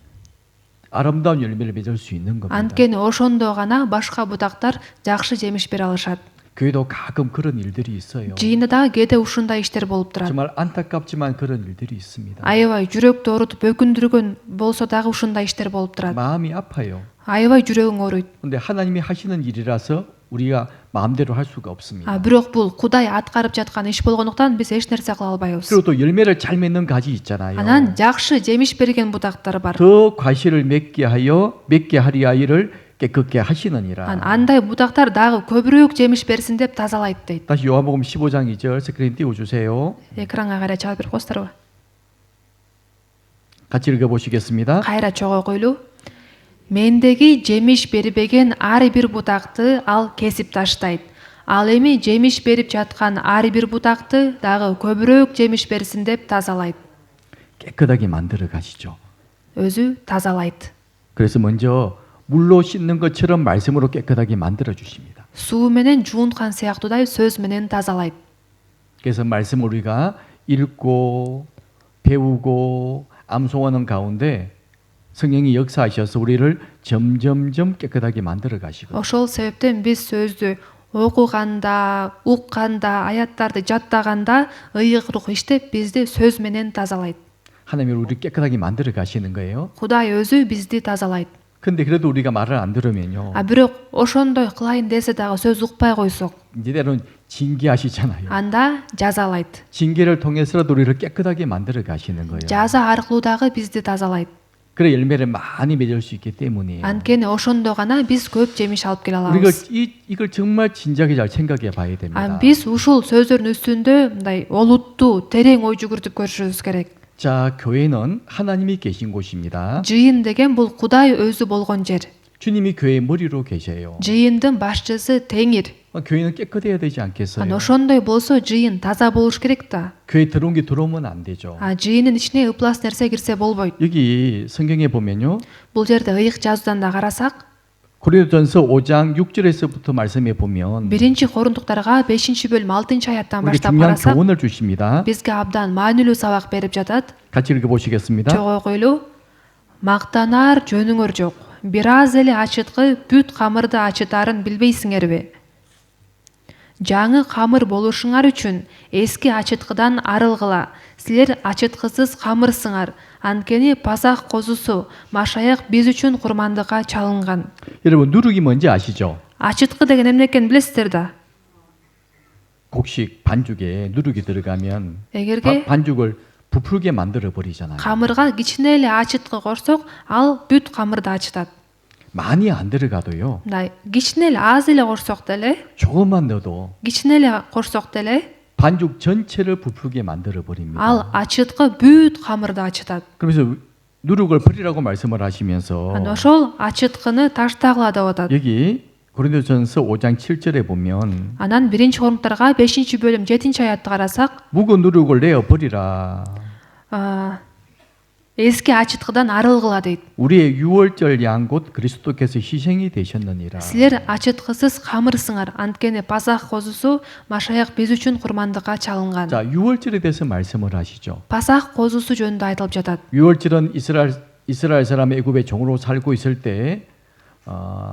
아름다운 열매를 맺을 수 있는 겁니다. Анткени ошондо гана башка бутактар жакшы жемиш бере алышат. 교회도 가끔 그런 일들이 있어요. Жыйында дагы кээде ушундай иштер болуп турат. 정말 안타깝지만 그런 일들이 있습니다. Аябай жүрөктү оорутуп өкүндүргөн болсо дагы ушундай иштер болуп турат. 마음이 아파요. Аябай жүрөгүң ооруйт. 근데 하나님이 하시는 일이라서 우리가 마음대로 할 수가 없습니다. Бирок бул Кудай аткарып жаткан иш болгондуктан биз эч нерсе кыла албайбыз. 그리고 또 열매를 잘 맺는 가지 있잖아요. Анан жакшы жемиш берген бутактар бар. 더 과실을 맺게 하리하 이를 깨끗게 하시느니라. Андай бутактар дагы көбүрөөк жемиш берсин деп тазалайт дейт. 다시 요한복음 15장 2절 스크린 띄워 주세요. Экранга кайра чалып берип коесуздарбы? 같이 읽어 보시겠습니다. Кайра чогуу койлуу. Мендеги жемиш бербеген ар бир бутакты ал кесип таштайт. Ал эми жемиш берип жаткан ар бир бутакты дагы көбүрөөк жемиш берсин деп тазалайт. 깨끗하게 만들어 가시죠. Өзү тазалайт. 그래서 먼저 물로 씻는 것처럼 말씀으로 깨끗하게 만들어 주십니다. Суу менен жуунткан сыяктуудай сөз менен тазалайт. 그래서 말씀을 우리가 읽고 배우고 암송하는 가운데 성령이 역사하셔서 우리를 점점점 깨끗하게 만들어 가시고 Ошол себептен биз сөздү окуганда, укканда, аяттарды жаттаганда ыйык рух иштеп бизди сөз менен тазалайт. 하나님이 우리를 깨끗하게 만들어 가시는 거예요. Кудай өзү бизди тазалайт. 근데 그래도 우리가 말을 안 들으면요. Бирок ошондой кылайын десе дагы сөз укпай койсок, 이제는 징계하시잖아요. анда жазалайт. 징계를 통해서라도 우리를 깨끗하게 만들어 가시는 거예요. жаза аркылуу дагы бизди тазалайт. 그래 열매를 많이 맺을 수 있기 때문이에요. Анткени ошондо гана биз көп жемиш алып келе 우리가 алабыз. 이걸 정말 진지하게 잘 생각해 봐야 됩니다. Биз ушул сөздөрдүн үстүндө мындай олуттуу, терең ой жүгүртүп көрүшүбүз керек. 자, 교회는 하나님이 계신 곳입니다. Жыйын деген бул Кудай өзү болгон жер. 주님이 교회의 머리로 계셔요. Жыйындын башчысы Теңир. 교회는 깨끗해야 되지 않겠어요? Ошондой болсо жыйын таза болуш керек да. 교회 들어온 게 들어오면 안 되죠. Жыйынын ичине ыплас нерсе кирсе болбойт. 여기 성경에 보면요. Бул жерде ыйык жазуудан да карасак, 고린도전서 5장 6절에서부터 말씀해 보면 1-Корунтуктарга 5-бөлүм 6-аяттан 우리에게 баштап 중요한 карасак, 교훈을 주십니다. бизге абдан маанилүү сабак берип жатат. 같이 읽어보시겠습니다. Чогуу окуйлуу. Мактанаар жөнүңөр жок. Бир аз эле ачыткы бүт камырды ачытаарын билбейсиңерби? Жаңы камыр болушуңар үчүн эски ачыткыдан арылгыла. Силер ачыткысыз камырсыңар. Анткени Пасах козусу Машаяк биз үчүн курмандыкка чалынган. 여러분 누룩이 뭔지 아시죠? Ачыткы деген эмне экенин билесиздер да. 곡식 반죽에 누룩이 들어가면 Эгерге 반죽을 부풀게 만들어 버리잖아요. камырга кичине эле ачыткы корсок, ал бүт камырды ачытат. 많이 안 들어가도요. Мындай кичине эле аз эле корсок деле, 조금만 넣어도 кичине эле корсок деле, 반죽 전체를 부풀게 만들어 버립니다. ал ачыткы бүт камырды ачытат. 그러면서 누룩을 버리라고 말씀을 하시면서 Ошол ачыткыны таштагыла деп атат. 여기 고린도전서 5장 7절에 보면 Анан 1-Корунтуктарга 5-бөлүм 7-аятты карасак, 묵은 누룩을 내어 버리라. эски ачыткыдан арылгыла дейт. 우리의 유월절 양 곧 그리스도께서 희생이 되셨느니라. Силер ачыткысыз камырсыңар, анткени Пасах козусу Машаяк биз үчүн курмандыкка чалынган. 자, 유월절에 대해서 말씀을 하시죠. Пасах козусу жөнүндө айтылып жатат. 유월절은 이스라엘 사람이 애굽의 종으로 살고 있을 때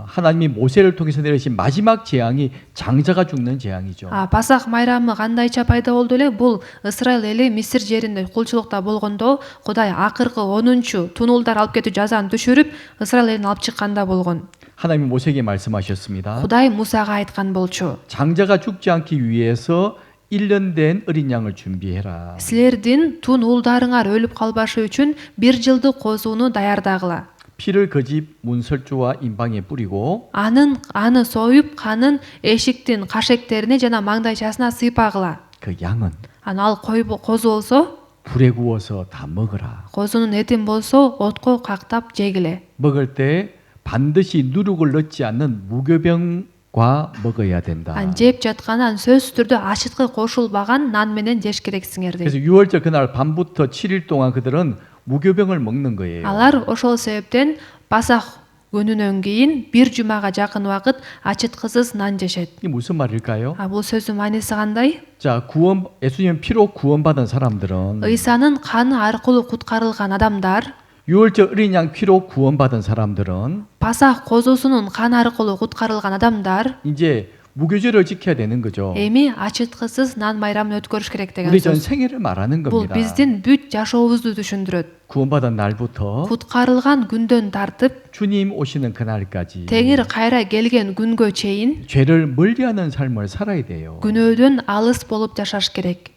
하나님이 모세를 통해서 내리신 마지막 재앙이 장자가 죽는 재앙이죠. Пасах майрамы кандайча пайда болду эле? Бул Исраил эли Мисир жеринде кулчулукта болгондо Кудай акыркы 10-чу тунулдар алып кетүү жазааны түшүрүп, Исраил элин алып чыкканда болгон. 하나님이 모세에게 말씀하셨습니다. Кудай Мусага айткан болчу. 장자가 죽지 않기 위해서 1년 된 어린 양을 준비해라. Силердин тун уулдарыңар өлүп калбашы үчүн 1 жылдык козууну даярдагыла. 피를 그 집 문설주와 임방에 뿌리고 аны союп, канын эшиктин кашектерине жана маңдайчасына сыйпагыла. 그 양은 Ал козу болсо, 불에 구워서 다 먹어라. козунун этин болсо отко кактап жегиле. 먹을 때 반드시 누룩을 넣지 않는 무교병과 먹어야 된다. Жеп жатканан сөзсүз түрдө ачыткы кошулбаган нан менен жеш керексиңер дейт. 그래서 6월절 그날 밤부터 7일 동안 그들은 무교병을 먹는 거예요. Алар ошол себептен Пасах күнүнөн кийин 1 жумага жакын убакыт ачыткысыз нан жешет. 이게 무슨 말일까요? Бул сөздүн мааниси кандай? 자, 예수님 피로 구원받은 사람들은 Ыйсанын каны аркылуу куткарылган адамдар, 6월절 어린 양 피로 구원받은 사람들은 Пасах козусунун каны аркылуу куткарылган адамдар 이제 무교절을 지켜야 되는 거죠. эми ачыткысыз нан майрамын өткөрүш керек деген 우리 전 сөз. 생애를 말하는 Бул 겁니다. биздин бүт жашообузду түшүндүрөт. 구원받은 날부터 Куткарылган күндөн тартып, 주님 오시는 그날까지 Теңир кайра келген күнгө чейин 죄를 멀리하는 삶을 살아야 돼요. күнөөдөн алыс болуп жашаш керек.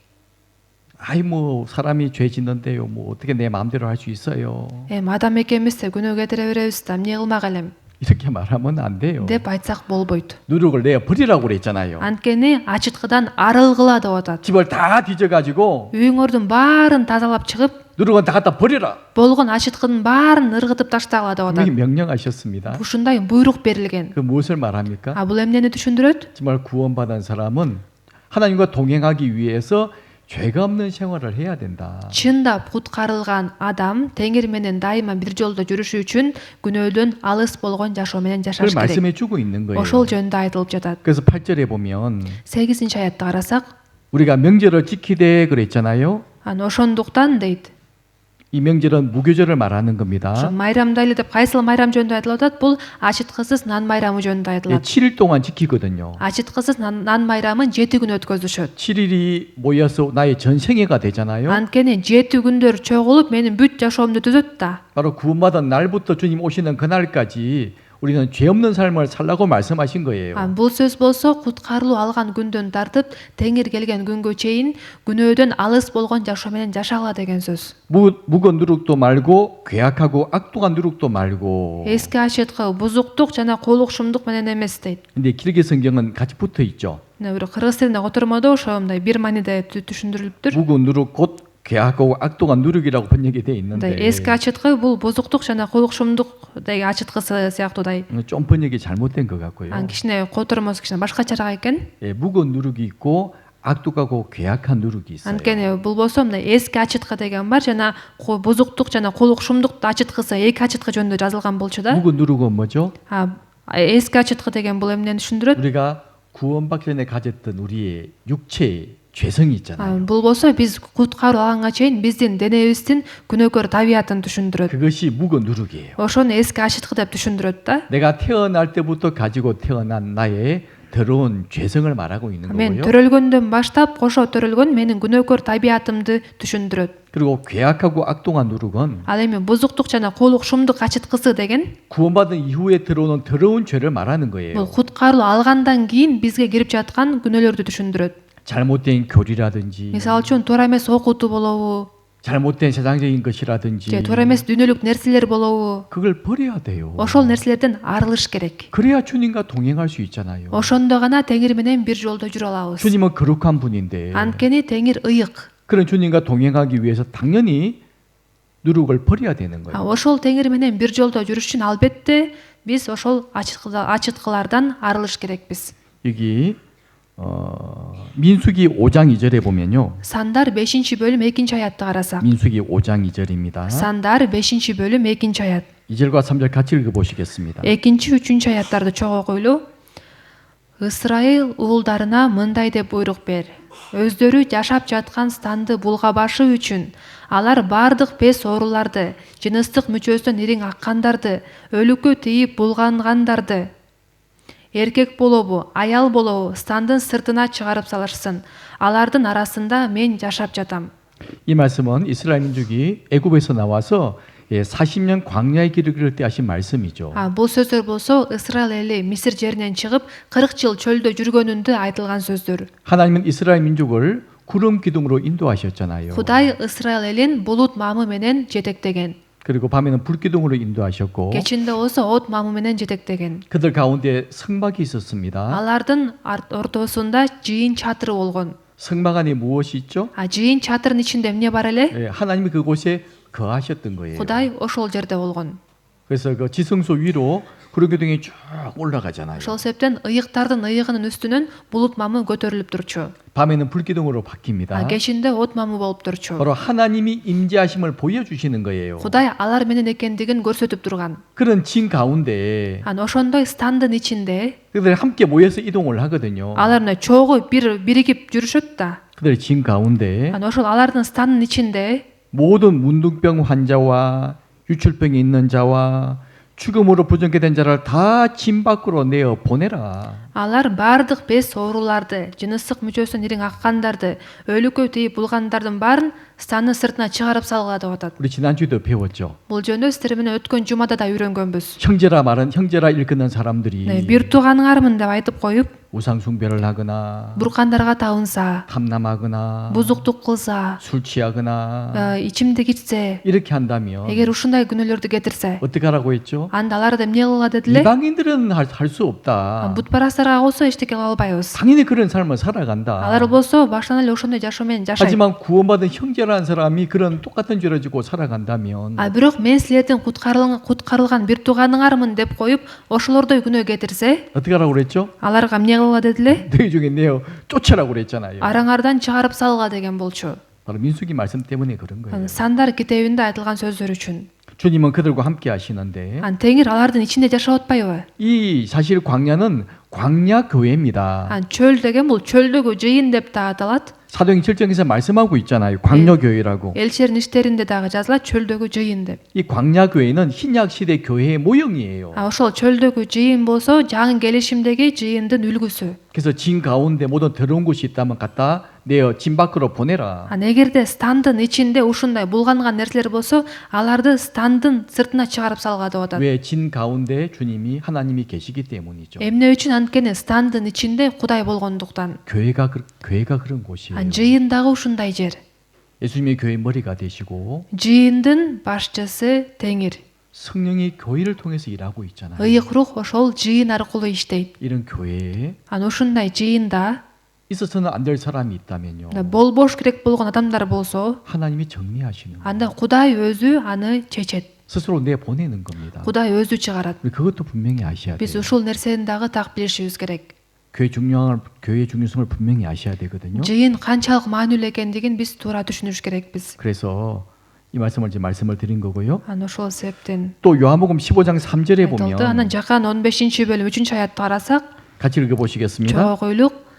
아이 뭐 사람이 죄 짓는데요. 뭐 어떻게 내 마음대로 할 수 있어요. Адам экенбиз да күнөө кетире беребиз да, эмне кылмак элем 이렇게 말하면 안 돼요. деп айтсак болбойт. 누룩을 내어 버리라고 그랬잖아요. Анткени ачыткыдан арылгыла деп атат. 집을 다 뒤져가지고 Үйүңөрдүн баарын тазалап чыгып, 누룩은 다 갖다 버리라. болгон ачыткынын баарын ыргытып таштагыла деп атат. 분명히 명령하셨습니다. Ушундай буйрук берилген. 그 무엇을 말합니까? Бул эмнени түшүндүрөт? 정말 구원받은 사람은 하나님과 동행하기 위해서 죄가 없는 생활을 해야 된다. Чындап куткарылган адам Теңир менен дайыма бир жолдо жүрүшү үчүн күнөөдөн алыс болгон жашоо менен 그걸 жашаш керек. 말씀해 주고 있는 거예요. Ошол жөнүндө айтылып жатат. 그래서 8절에 보면 8-аятты карасак, 우리가 명절을 지키되 그랬잖아요. ошондуктан дейт. 이 명절은 무교절을 말하는 Ошо 겁니다. майрамдайлы деп кайсыл майрам жөнүндө айтылып атат? Бул ачыткысыз нан майрамы жөнүндө 예, айтылат. 7일 동안 지키거든요. ачыткысыз нан майрамын 7 күн өткөзүшөт. 7일이 모여서 나의 전생애가 되잖아요. Анткени 7 күндөр чогулуп менин бүт жашоомду түзөт да. 바로 구원받은 날부터 주님 오시는 그날까지 우리는 죄 없는 삶을 살라고 말씀하신 거예요. Бул сөз болсо куткарылуу алган күндөн тартып Теңир келген күнгө чейин күнөөдөн алыс болгон жашоо менен жашагыла деген сөз. 묵은 누룩도 말고 괴악하고 악독한 누룩도 말고. Эски ачыткы бузуктук жана куулукшумдук менен эмес дейт. 근데 길게 성경은 같이 붙어 있죠. Мына бир кыргыз тилинде котормодо ошо мындай бир мааниде түшүндүрүлүптүр. 묵은 누룩 곧 괴악하고 악독한 누룩이라고 번역이 돼 있는데 мындай эски ачыткы бул бузуктук жана кулукшумдук деги ачыткысы сыяктуудай. 좀 번역이 잘못된 것 같고요. кичине котормосу кичине башкачараак экен. 예, 무거운 누룩이 있고 악독하고 괴악한 누룩이 있어요. анткени бул болсо мына эски ачыткы деген бар жана бузуктук жана кулукшумдук ачыткысы эки ачыткы жөнүндө жазылган болчу да. 무거운 누룩은 뭐죠? эски ачыткы деген бул эмнени түшүндүрөт? 우리가 구원받기 전에 가졌던 우리의 육체의 죄성이 있잖아요. бул болсо биз куткаруу алганга чейин биздин денебиздин күнөөкөр табиятын түшүндүрөт. 그것이 무거운 누룩이에요. ошону эски ачыткы деп түшүндүрөт да. 내가 태어날 때부터 가지고 태어난 나의 더러운 죄성을 말하고 있는 мен 거고요. төрөлгөндөн баштап кошо төрөлгөн менин күнөөкөр табиятымды түшүндүрөт. 그리고 괴악하고 악독한 누룩은 ал эми бузуктук жана кулукшумдук ачыткысы деген 구원받은 이후에 들어오는 더러운 죄를 말하는 бул 거예요. куткаруу алгандан кийин бизге кирип жаткан күнөөлөрдү түшүндүрөт. 잘못된 교리라든지 мисалы үчүн туура эмес окутуу болобу, 잘못된 세상적인 것이라든지 же туура эмес дүйнөлүк нерселер болобу, 그걸 버려야 돼요. ошол нерселерден арылыш керек. 그래야 주님과 동행할 수 있잖아요. ошондо гана теңир менен бир жолдо жүрө алабыз. 주님은 거룩한 분인데 анткени теңир ыйык. 그런 주님과 동행하기 위해서 당연히 누룩을 버려야 되는 거예요. ошол теңир менен бир жолдо жүрүш үчүн албетте биз ошол ачыткылардан арылыш керекпиз. 여기 민수기 5장 2절에 보면요. Сандар 5-бөлүм 2-аятты карасак. 민수기 5장 2절입니다. Сандар 5-бөлүм 2-аят. 2절과 3절 같이 읽어보시겠습니다. 2-3 аяттарды чогуу окуйлу. Ысрайыл уулдарына мындай деп буйрук бер. Өздөрү жашап жаткан станды булгабашы үчүн алар бардык бес ооруларды, жыныстык мүчөсүнөн ириң аккандарды, өлүккө тийип булгангандарды, эркек болобу, аял болобу стандын сыртына чыгарып салышсын. алардын арасында мен жашап жатам. 이 말씀은 이스라엘 민족이 애굽에서 나와서 40년 광야의 길을 걸을 때 하신 말씀이죠. бул сөздөр болсо Исраил эли Мисир жеринен чыгып 40 жыл чөлдө жүргөнүндө айтылган сөздөр. 하나님은 이스라엘 민족을 구름 기둥으로 인도하셨잖아요. Кудай Исраил элин булут мамы менен жетектеген. 그리고 밤에는 불 기둥으로 인도하셨고 кечинде болсо от мамы менен жетектеген. 그들 가운데 성막이 있었습니다. алардын ортосунда жыйын чатыры болгон. 성막 안에 무엇이 있죠? жыйын чатырын ичинде эмне бар эле? 하나님이 그곳에 거하셨던 거예요. Кудай ошол жерде болгон. 그래서 그 지성소 위로 구름 기둥이 쭉 올라가잖아요. ошол себептен ыйыктардын ыйыгынын үстүнөн булут мамы көтөрүлүп турчу. 밤에는 불 기둥으로 바뀝니다. кечинде от мамы болуп турчу. 바로 하나님이 임재하심을 보여주시는 거예요. Кудай алар менен экендигин көрсөтүп турган. 그런 진 가운데 ошондой стандын ичинде 그들이 함께 모여서 이동을 하거든요. алар чогуу биригип жүрүшөт да. 그들의 진 가운데 ошол алардын стандын ичинде 모든 문둥병 환자와 유출병이 있는 자와 죽음으로 부정케 된 자를 다 진 밖으로 내어 보내라. алар бардык бес ооруларды, жыныстык мүчөсүнөн ириң аккандарды, өлүккө тийип булгандардын баарын станын сыртына чыгарып салгыла деп атат. 우리 지난주에도 배웠죠. бул жөнүндө сиздер менен өткөн жумада да үйрөнгөнбүз. 형제라 일컫는 사람들이 бир тууганыңармын деп айтып коюп, 우상 숭배를 하거나 буркандарга табынса, 탐남하거나 бузуктук кылса, 술 취하거나 ичимдик ичсе, 이렇게 한다면 эгер ушундай күнөөлөрдү кетирсе, 어떻게 하라고 했죠? анда аларды эмне кылгыла дедиле? 이방인들은 할 수 없다. бутпарастарга болсо эчтеке кыла албайбыз. 당연히 그런 삶을 살아간다. алар болсо баштан эле ошондой жашоо менен жашайт. 하지만 구원받은 형제라는 사람이 그런 똑같은 죄를 지고 살아간다면 бирок мен силердин куткарылган бир тууганыңармын деп коюп, ошолордой күнөө кетирсе, 어떻게 하라고 그랬죠? аларга эмне кылгыла дедиле? 너희 중에 내어 쫓아라고 그랬잖아요. араңардан чыгарып салгыла деген болчу. 바로 민수기 말씀 때문에 그런 거예요. Сандар китебинде айтылган сөздөр үчүн. 주님은 그들과 함께 하시는데 теңир алардын ичинде жашап атпайбы? 이 사실 광야는 광야 교회입니다. чөл деген бул чөлдөгү жыйын деп да аталат. 사도행 7장에서 말씀하고 있잖아요. 광야 교회라고. 엘чердин иштеринде дагы жазылат чөлдөгү жыйын деп. 이 광야 교회는 신약 시대 교회의 모형이에요. ошол чөлдөгү жыйын болсо жаңы келишимдеги жыйындын үлгүсү. 그래서 진 가운데 모든 더러운 곳이 있다면 갖다 내어 진 밖으로 보내라. эгерде стандын ичинде ушундай булганган нерселер болсо, аларды стандын сыртына чыгарып салгыла деп атат. 왜 진 가운데 주님이 하나님이 계시기 때문이죠. эмне үчүн? анткени стандын ичинде Кудай болгондуктан. 교회가 그런 곳이에요. жыйын дагы ушундай жер. 예수님이 교회 머리가 되시고 жыйындын башчысы Теңир. 성령이 교회를 통해서 일하고 있잖아요. ыйык рух ошол жыйын аркылуу иштейт. 이런 교회에 ушундай жыйында 있어서는 안 될 사람이 있다면요. болбош керек болгон адамдар болсо, 하나님이 정리하시는 거예요. анда Кудай өзү аны чечет. 스스로 내보내는 겁니다. Кудай өзү чыгарат. 우리 그것도 분명히 아셔야 Биз 돼요. ушул нерсени дагы так билишибиз керек. 교회의 중요성을 분명히 아셔야 되거든요. Жыйын канчалык маанилүү экендигин биз туура түшүнүш керекпиз. 그래서 이 말씀을 드린 거고요. Аны ошол себептен 또 요한복음 15장 3절에 айтылды. 보면 Анан Жакан 15-бөлүм 3-аятты карасак, 같이 읽어보시겠습니다. чогойлук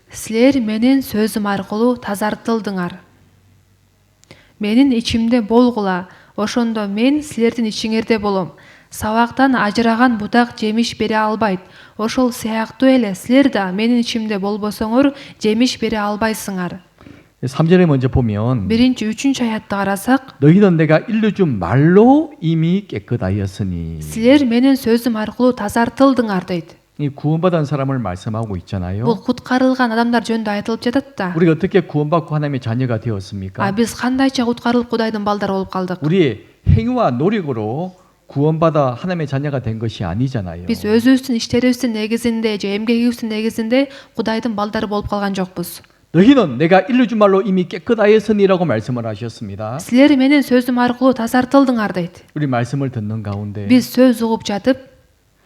силер менин сөзүм аркылуу тазартылдыңар. Менин ичимде болгула, ошондо мен силердин ичиңерде болом. Сабактан ажыраган бутак жемиш бере албайт. Ошол сыяктуу эле силер да менин ичимде болбосоңор жемиш бере албайсыңар. 3절에 먼저 보면 1-3-аятты карасак, 너희는 내가 일러준 말로 이미 깨끗하였으니 силер менин сөзүм аркылуу тазартылдыңар дейт. 이 구원받은 사람을 말씀하고 있잖아요. Бул куткарылган адамдар жөнүндө айтылып жатат да. 우리가 어떻게 구원받고 하나님의 자녀가 되었습니까? Биз кандайча куткарылып Кудайдын балдары болуп калдык? 우리의 행위와 노력으로 구원받아 하나님의 자녀가 된 것이 아니잖아요. Биз өзүбүздүн иштерибиздин негизинде же эмгегибиздин негизинде Кудайдын балдары болуп калган жокпуз. 너희는 내가 일러준 말로 이미 깨끗하였으니라고 말씀을 하셨습니다. Силер менин сөзүм аркылуу тазартылдыңар дейт. 우리 말씀을 듣는 가운데 Биз сөз угуп жатып,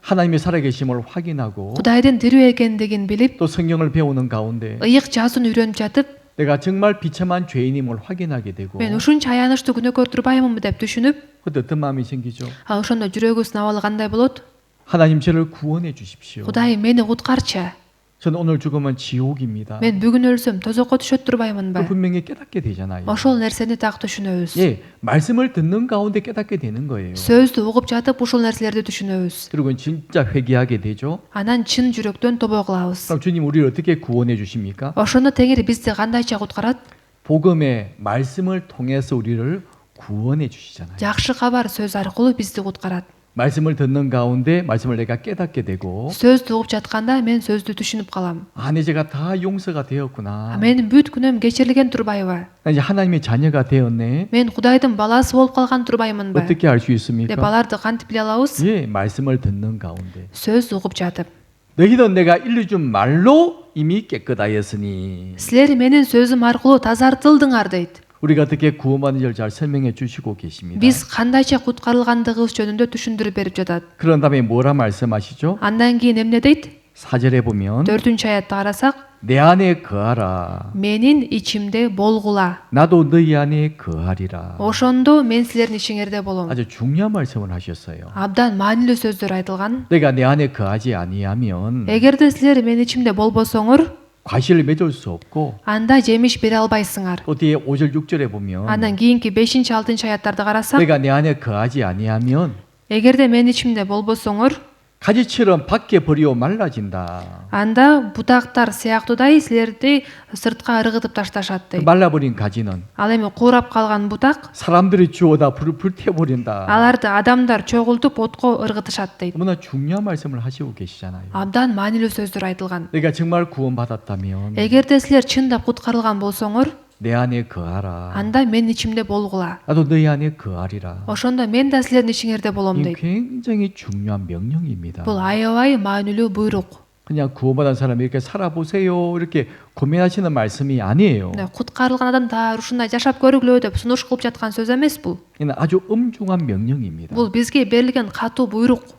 하나님의 살아계심을 확인하고 Кудайдын тирүү экендигин билип, 또 성경을 배우는 가운데 ыйык жазууну үйрөнүп жатып, 내가 정말 비참한 죄인임을 확인하게 되고 мен ушунча аянычтуу күнөөкөр турбаймынбы деп түшүнүп, 그때 어떤 마음이 생기죠? ошондо жүрөгүбүздүн абалы кандай болот? 하나님 저를 구원해 주십시오. Кудай мени куткарчы. 저는 오늘 죽으면 지옥입니다. Мен бүгүн өлсөм тозокко түшөт турбаймынбы? 분명히 깨닫게 되잖아요. Ошол нерсени так түшүнөбүз. 예, 말씀을 듣는 가운데 깨닫게 되는 거예요. Сөздү угуп жатып ушул нерселерди түшүнөбүз. 그리고 진짜 회개하게 되죠. Анан чын жүрөктөн тобо кылабыз. 그럼 주님 우리를 어떻게 구원해 주십니까? Ошондо Теңир бизди кандайча куткарат? 복음의 말씀을 통해서 우리를 구원해 주시잖아요. Жакшы кабар сөз аркылуу бизди куткарат. 말씀을 듣는 가운데 말씀을 내가 깨닫게 되고 Сөздү угуп жатканда мен сөздү түшүнүп калам. 내 죄가 다 용서가 되었구나. Менин бүт күнөөм кечирилген турбайбы? 나 이제 하나님의 자녀가 되었네. Мен Кудайдын баласы болуп калган турбаймынбы? 어떻게 알 수 деп 있습니까? аларды кантип биле алабыз? 예, 말씀을 듣는 가운데 Сөз угуп жатып. 너희는 내가 일러준 말로 이미 깨끗하였으니 Силер менин сөзүм аркылуу тазартылдыңар дейт. 우리가 어떻게 구원받는지를 잘 설명해 주시고 계십니다. Биз кандайча куткарылгандыгыбыз жөнүндө түшүндүрүп берип жатат. 그런 다음에 뭐라 말씀하시죠? Андан кийин эмне дейт? 4절에 보면 4-аятты карасак, 내 안에 거하라. менин ичимде болгула. 나도 너희 안에 거하리라. Ошондо мен силердин ичиңерде болом. 아주 중요한 말씀을 하셨어요. Абдан маанилүү сөздөр айтылган. 내가 내 안에 거하지 아니하면 Эгерде силер менин ичимде болбосоңор, 과실을 맺을 수 없고 анда жемиш бере албайсыңар. 또 뒤에 5절 6절에 보면 Андан кийинки 5-6-аяттарды карасак, 내가 내 안에 거하지 아니하면 эгерде менин ичимде болбосоңор, 가지처럼 밖에 버리고 말라진다. анда бутактар сыяктуудай силерди сыртка ыргытып ташташат дейт. 말라버린 가지는 Ал эми куурап калган бутак, 사람들이 주워다 불태워버린다. аларды адамдар чогултуп отко ыргытышат дейт. 너무나 중요한 말씀을 하시고 계시잖아요. Абдан маанилүү сөздөр айтылган. 내가 정말 구원받았다면 Эгерде силер чындап куткарылган болсоңор, 내 안에 거하라. анда менин ичимде болгула. 나도 너희 안에 거하리라. Ошондо мен да силердин ичиңерде болом 이 дейт. 굉장히 중요한 명령입니다. Бул аябай маанилүү буйрук. 그냥 구원받은 사람이 이렇게 살아보세요 이렇게 고민하시는 말씀이 아니에요. Куткарылган адамдар ушундай жашап көрүглөө деп сунуш кылып жаткан сөз эмес бул. 이는 아주 엄중한 명령입니다. Бул бизге берилген катуу буйрук.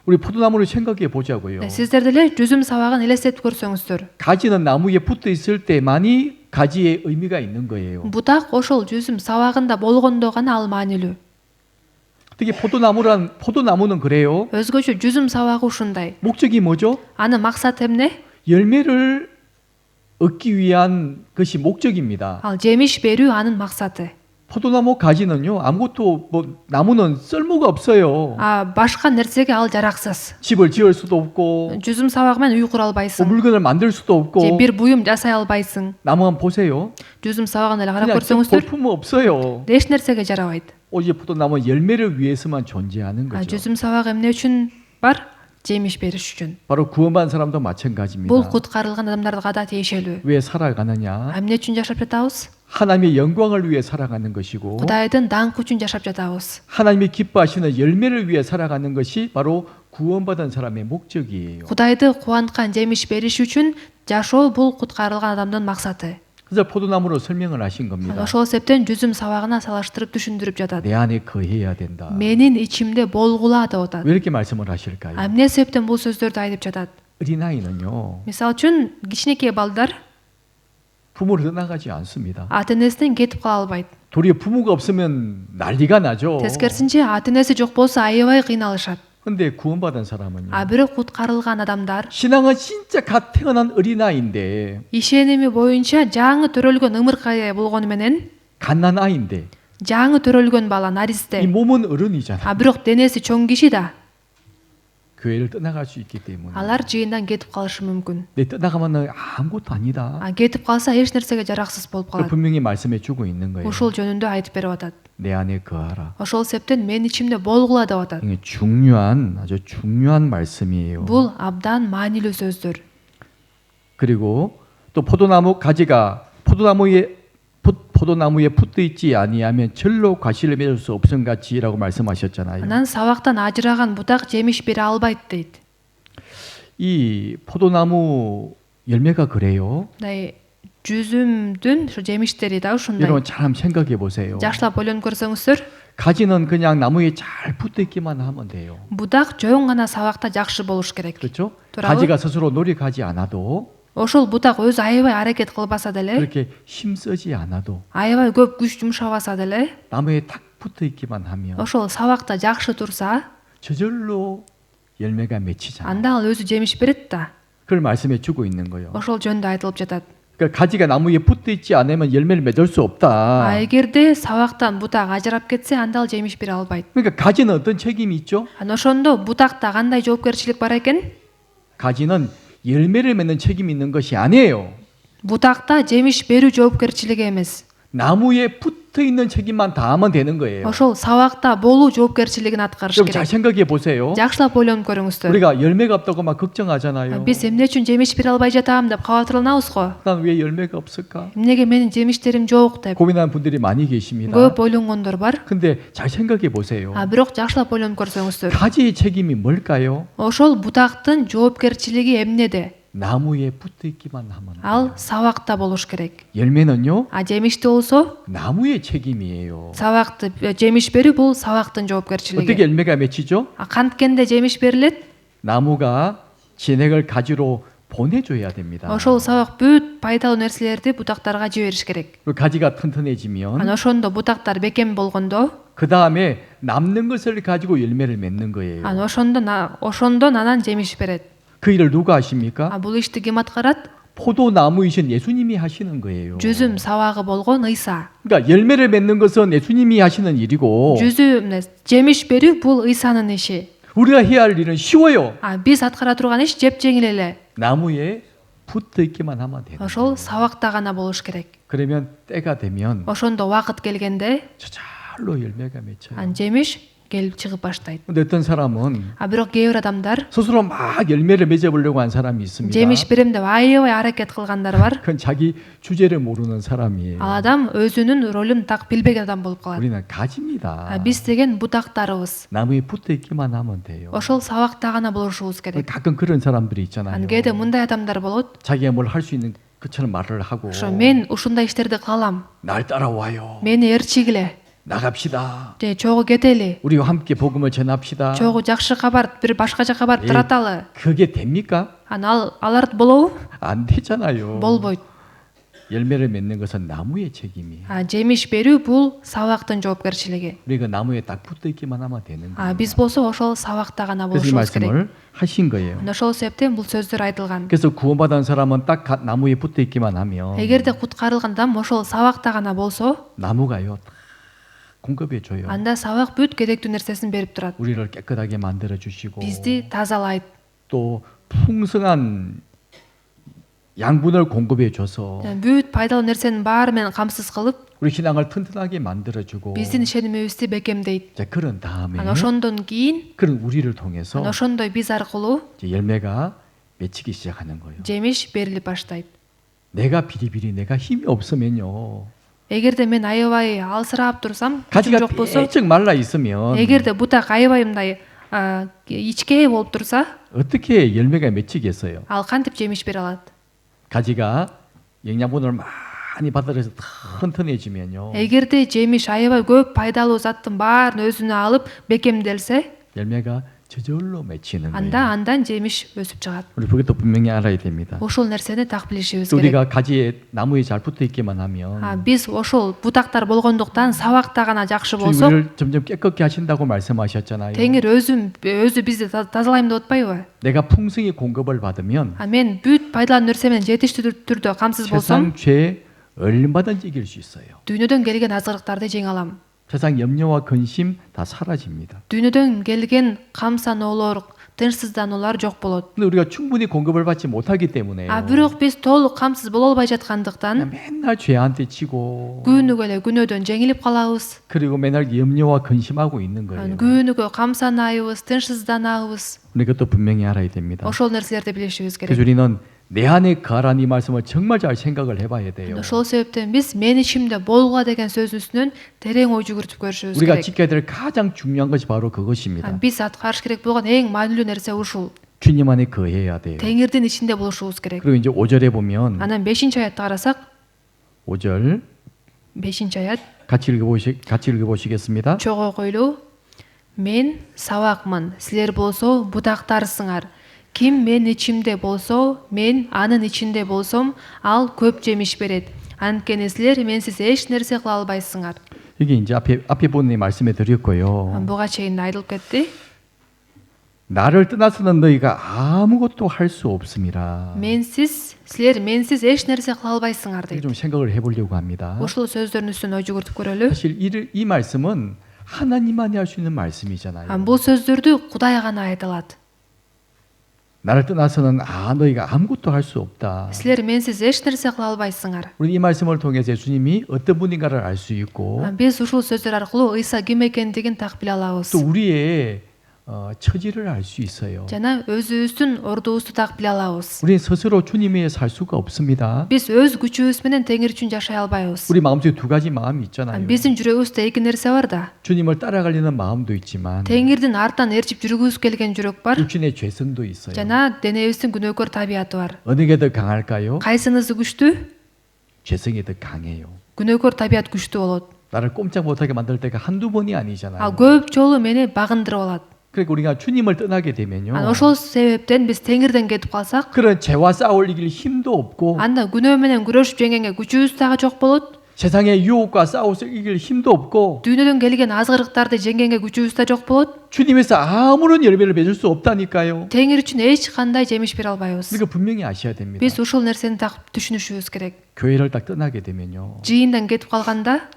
우리 포도나무를 생각해 보자고요. Сиздер деле жүзүм сабагын элестетип көрсөңүздөр. 가지는 나무에 붙어 있을 때만이 가지의 의미가 있는 거예요. Бутак ошол жүзүм сабагында болгондо гана ал маанилүү. 특히 포도나무는 그래요. Өзгөчө жүзүм сабагы ушундай. 목적이 뭐죠? Анын максаты эмне? 열매를 얻기 위한 것이 목적입니다. Ал жемиш берүү анын максаты. 포도나무 가지는요 아무것도 나무는 쓸모가 없어요. Башка нерсеге ал жараксыз. 집을 지을 수도 없고 жүзүм сабагы менен үй кура албайсың. 물건을 만들 수도 없고 же бир буюм жасай албайсың. 나무 한번 보세요. жүзүм сабагын эле карап 그냥 көрсөңүздөр, 볼품은 없어요. эч нерсеге жарабайт. 오직 포도나무는 열매를 위해서만 존재하는 거죠. жүзүм сабагы эмне үчүн бар? жемиш бериш үчүн. 바로 구원받은 사람도 마찬가지입니다. Бул куткарылган адамдарга да тиешелүү. 왜 살아가느냐? Эмне үчүн жашап жатабыз? 하나님의 영광을 위해 살아가는 것이고 Кудайдын даңкы үчүн жашап жатабыз. 하나님이 기뻐하시는 열매를 위해 살아가는 것이 바로 구원받은 사람의 목적이에요. Кудайды кубанткан жемиш бериш үчүн Жашоо бул куткарылган адамдын максаты. 그래서 포도나무로 설명을 하신 겁니다. Ошол себептен жүзүм сабагына салыштырып түшүндүрүп жатат. 내 안에 거해야 된다. Менин ичимде болгула деп атат. 왜 이렇게 말씀을 하실까요? Эмне себептен бул сөздөрдү айтып жатат? 어린아이는요, Мисалы үчүн кичинекей балдар 부모를 떠나가지 않습니다. ата энесинен кетип кала албайт. 도리어 부모가 없으면 난리가 나죠. Тескерисинче ата энеси жок болсо аябай кыйналышат. 근데 구원받은 사람은요, А бирок куткарылган адамдар 신앙은 진짜 갓 태어난 어린아이인데, ишеними боюнча жаңы төрөлгөн ымыркай болгону менен 갓난아이인데, жаңы төрөлгөн бала 이 наристе. 몸은 어른이잖아. А бирок денеси чоң киши да. 교회를 떠나갈 수 있기 때문에. Алар жыйындан кетип калышы мүмкүн. 내 떠나가면 아무것도 아니다. А кетип калса эч нерсеге жараксыз болуп 그 калат. 분명히 말씀해 주고 있는 거예요. Ушул жөнүндө айтып берип атат. 내 안에 거하라. Ошол себептен мен ичимде болгула деп атат. 이게 중요한, 아주 중요한 말씀이에요. Бул абдан маанилүү сөздөр. 그리고 또 포도나무 가지가 포도나무에 붙어 있지 아니하면 절로 과실을 맺을 수 없음 같이라고 말씀하셨잖아요. Анан сабактан ажыраган бутак жемиш бере албайт дейт. 이 포도나무 열매가 그래요. Мындай жүзүмдүн ушу жемиштери да ушундай. 여러분 잘 한번 생각해 보세요. Жакшылап ойлонуп көрсөңүздөр, 가지는 그냥 나무에 잘 붙어 있기만 하면 돼요. бутак жоң гана сабакта жакшы болуш керек. 그렇죠? 돌아오? 가지가 스스로 노력하지 않아도 Ошол бутак өзү аябай аракет кылбаса деле, 그렇게 힘쓰지 않아도 аябай көп күч жумшабаса деле, 나무에 딱 붙어 있기만 하면 ошол сабакта жакшы турса, 저절로 열매가 맺히잖아요. анда ал өзү жемиш берет да. 그걸 말씀해 주고 있는 거예요. Ошол жөнүндө айтылып жатат. 그러니까 가지가 나무에 붙어 있지 않으면 열매를 맺을 수 없다. А эгерде сабактан бутак ажырап кетсе, анда ал жемиш бере албайт. 그러니까 가지는 어떤 책임이 있죠? Анан ошондо бутакта кандай жоопкерчилик бар экен? 가지는 열매를 맺는 책임이 있는 것이 아니에요. Бутакта жемиш берүү жоопкерчилиги эмес. 나무에 붙어 있는 책임만 다하면 되는 거예요. Ошол сабакта болуу жоопкерчилигин аткарыш 여러분 잘 керек. 생각해 보세요. Жакшылап ойлонуп көрүңүздөр. 우리가 열매가 없다고 막 걱정하잖아요. Биз эмне үчүн жемиш бере албай жатам деп кабатырланабыз го. 난 왜 열매가 없을까? Эмнеге менин жемиштерим жок деп 고민하는 분들이 많이 계십니다. көп ойлонгондор бар. 근데 잘 생각해 보세요. А бирок жакшылап ойлонуп көрсөңүздөр, 가지의 책임이 뭘까요? ошол бутактын жоопкерчилиги эмнеде? 나무에 붙어 있기만 하면 Ал сабакта болуш керек. 열매는요 А жемишти болсо, 나무의 책임이에요. сабакты жемиш берүү бул сабактын 어떻게 жоопкерчилиги. 열매가 맺히죠? А канткенде жемиш берилет? 나무가 진액을 가지로 보내줘야 됩니다. Ошол сабак бүт пайдалуу нерселерди бутактарга жибериш керек. 그리고 가지가 튼튼해지면 Анан ошондо бутактар бекем болгондо, 그 다음에 남는 것을 가지고 열매를 맺는 거예요. анан ошондо анан жемиш берет. 그 일을 누가 하십니까? А бул ишти ким аткарат? 포도나무이신 예수님이 하시는 거예요. жүзүм сабагы болгон Ыйса. 그러니까 열매를 맺는 것은 예수님이 하시는 일이고 жемиш берүү бул Ыйсанын иши. 우리가 해야 할 일은 쉬워요. А биз аткара турган иш жепжеңил эле. 나무에 붙어 있기만 하면 돼요. Ошол сабакта гана болуш керек. 그러면 때가 되면 Ошондо убакыт келгенде 저절로 열매가 맺혀요. ан жемиш келип чыгып баштайт. 근데 어떤 사람은 А бирок кээ бир адамдар 스스로 막 열매를 맺어보려고 한 사람이 있습니다. жемиш берем деп аябай аракет кылгандар бар. 그건 자기 주제를 모르는 사람이에요. Ал адам өзүнүн ролун так билбеген адам болуп калат. 우리는 가지입니다. А биз деген бутактарыбыз. 나무에 붙어 있기만 하면 돼요. Ошол сабакта гана болушубуз керек. 가끔 그런 사람들이 있잖아요. Ан кээде мындай адамдар болот. 자기가 뭘 할 수 있는 것처럼 말을 하고 Ошо мен ушундай иштерди кылам. 날 따라와요. Мени ээрчигиле. 나갑시다. Же чогуу кетели. 우리와 함께 복음을 전합시다. Чогуу жакшы кабар бир башка жакка барып 예. тараталы. 그게 됩니까? Анан алар болобу? 안 되잖아요. Болбойт. 열매를 맺는 것은 나무의 책임이에요. А жемиш берүү бул сабактын жоопкерчилиги. 우리가 나무에 딱 붙어 있기만 하면 되는 거예요. А биз болсо ошол сабакта гана 그래서 이 болушубуз керек. 말씀을 하신 거예요. Анан ошол себептен бул сөздөр айтылган. 그래서 구원받은 사람은 딱 나무에 붙어 있기만 하면 Эгерде куткарылган адам ошол сабакта гана болсо, 나무가요 다 공급해 줘요. анда сабак бүт керектүү нерсесин берип турат. 우리를 깨끗하게 만들어 주시고 Бизди тазалайт. 또 풍성한 양분을 공급해 줘서 Бүт пайдалуу нерсенин баары менен камсыз кылып, 우리 신앙을 튼튼하게 만들어 주고 биздин ишенимибизди бекемдейт. 자, 그런 다음에 Анан ошондон кийин, 그런 우리를 통해서 анан ошондой биз аркылуу 이제 열매가 맺히기 시작하는 거예요. жемиш берилип баштайт. 내가 비리비리 내가 힘이 없으면요. Эгерде мен аябай алсырап турсам, күчүм 가지가 жок болсо, 빼쩍 말라 있으면 эгерде бутак аябай мындай ичке болуп турса, 어떻게 열매가 맺히겠어요? ал кантип жемиш бере алат? 가지가 영양분을 많이 받아들여서 튼튼해지면요. эгерде жемиш аябай көп пайдалуу заттын баарын өзүнө алып бекемделсе, 열매가 저절로 맺히는 거예요. андан жемиш өсүп чыгат. 우리 그것도 분명히 알아야 됩니다. Ошол нерсени так билишибиз 또 керек. 우리가 가지에 나무에 잘 붙어 있기만 하면 Биз ошол бутактар болгондуктан сабакта гана жакшы 주님 болсок, 우리를 점점 깨끗게 하신다고 말씀하셨잖아요. Теңир өзү бизди тазалайм деп атпайбы? 내가 풍성히 공급을 받으면 Мен бүт пайдалануу нерсе менен жетиштүү түрдө камсыз болсом, 세상 죄 얼마든지 이길 수 있어요. дүйнөдөн келген азгырыктарды жеңе алам. 세상 염려와 근심 다 사라집니다. Дүйнөдөн келген камсануулар, тынчсыздануулар жок болот. 근데 우리가 충분히 공급을 받지 못하기 때문에요. Бирок биз толук камсыз боло албай жаткандыктан 그냥 맨날 죄한테 치고 күнүгө эле күнөөдөн жеңилип калабыз. 그리고 맨날 염려와 근심하고 있는 거예요. Күнүгө камсанайбыз, тынчсызданабыз. 우리 그것도 분명히 알아야 됩니다. Ошол нерселерди билишибиз керек. 그래서 우리는 내 안에 거하라는 이 말씀을 정말 잘 생각을 해봐야 돼요. Ошол себептен биз мен ичимде болгула деген сөзүнүн үстүнөн терең ой жүгүртүп көрүшүбүз 우리가 керек. 지켜야 될 가장 중요한 것이 바로 그것입니다. Биз аткарыш керек болгон эң маанилүү нерсе ушул. 주님 안에 거해야 돼요. Теңирдин ичинде болушубуз керек. 그리고 이제 5절에 보면 Анан 5-чи аятты карасак, 5절 5-чи аят 같이 읽어보시겠습니다. чогуу койлуу: Мен сабакмын, силер болсо бутактарсыңар. Ким мен ичимде болсо, мен анын ичинде болсом, ал көп жемиш берет. Анткени силер менсиз эч нерсе кыла албайсыңар. 이게 이제 앞에 본의 말씀에 드렸고요. Буга чейин айтылып кетти. 나를 떠나서는 너희가 아무것도 할 수 없음이라. Силер менсиз эч нерсе кыла албайсыңар 이렇게 дейт. 좀 생각을 해보려고 합니다. Ошол сөздөрдүн үстүнө ой жүгүртүп көрөлү. 사실 이 말씀은 하나님만이 할 수 있는 말씀이잖아요. Бул сөздөрдү Кудай гана айта алат. 나를 떠나서는 너희가 아무것도 할 수 없다. Силер менсиз эч нерсе кыла албайсыңар. 우리 이 말씀을 통해서 예수님이 어떤 분인가를 알 수 있고 Биз ушул сөздөр аркылуу Ыйса ким экендигин так биле алабыз. 또 우리의 처지를 알 수 있어요. Жана өзүбүздүн ордубузду так биле алабыз. 우리는 스스로 주님 외에 살 수가 없습니다. Биз өз күчүбүз менен Теңир үчүн жашай албайбыз. 우리 마음속에 두 가지 마음이 있잖아요. Биздин жүрөгүбүздө эки нерсе бар да. 주님을 따라가려는 마음도 있지만 Теңирдин артынан ээрчип жүргүбүз келген жүрөк бар. 육신의 죄성도 있어요. Жана денебиздин күнөөкөр табияты бар. 어느 게 더 강할까요? Кайсынысы күчтүү? 죄성이 더 강해요. Күнөөкөр табият күчтүү болот. 나를 꼼짝 못하게 만들 때가 한두 번이 아니잖아요. көп жолу мени багындырып алат. 그러니까 우리가 주님을 떠나게 되면요. Ошол себептен биз Теңирден кетип калсак, 그런 죄와 싸울 이길 힘도 없고 анда күнөө менен күрөшүп жеңгенге күчүбүз дагы жок болот. 세상의 유혹과 싸워서 이길 힘도 없고 Дүйнөдөн келген азгырыктарды жеңгенге күчүбүз да жок болот. 주님에서 아무런 열매를 맺을 수 없다니까요. Теңир үчүн эч кандай жемиш бере албайбыз. 이거 분명히 아셔야 됩니다. Биз ушул нерсени так түшүнүшүбүз керек. 교회를 딱 떠나게 되면요. Жыйындан кетип калганда,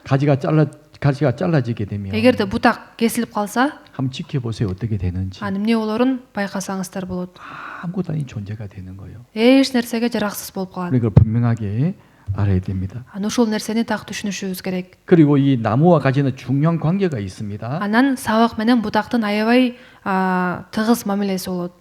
가지가 잘라지게 되면 эгерде бутак кесилип калса, 한번 지켜보세요. 어떻게 되는지. эмне болорун байкасаңыздар болот. 아무것도 아닌 존재가 되는 거예요. Эч нерсеге жараксыз болуп калат. 우리가 분명하게 알아야 됩니다. Ушул нерсени так түшүнүшүбүз керек. 그리고 이 나무와 가지는 중요한 관계가 있습니다. Анан сабак менен бутактын аябай тыгыз мамилеси болот.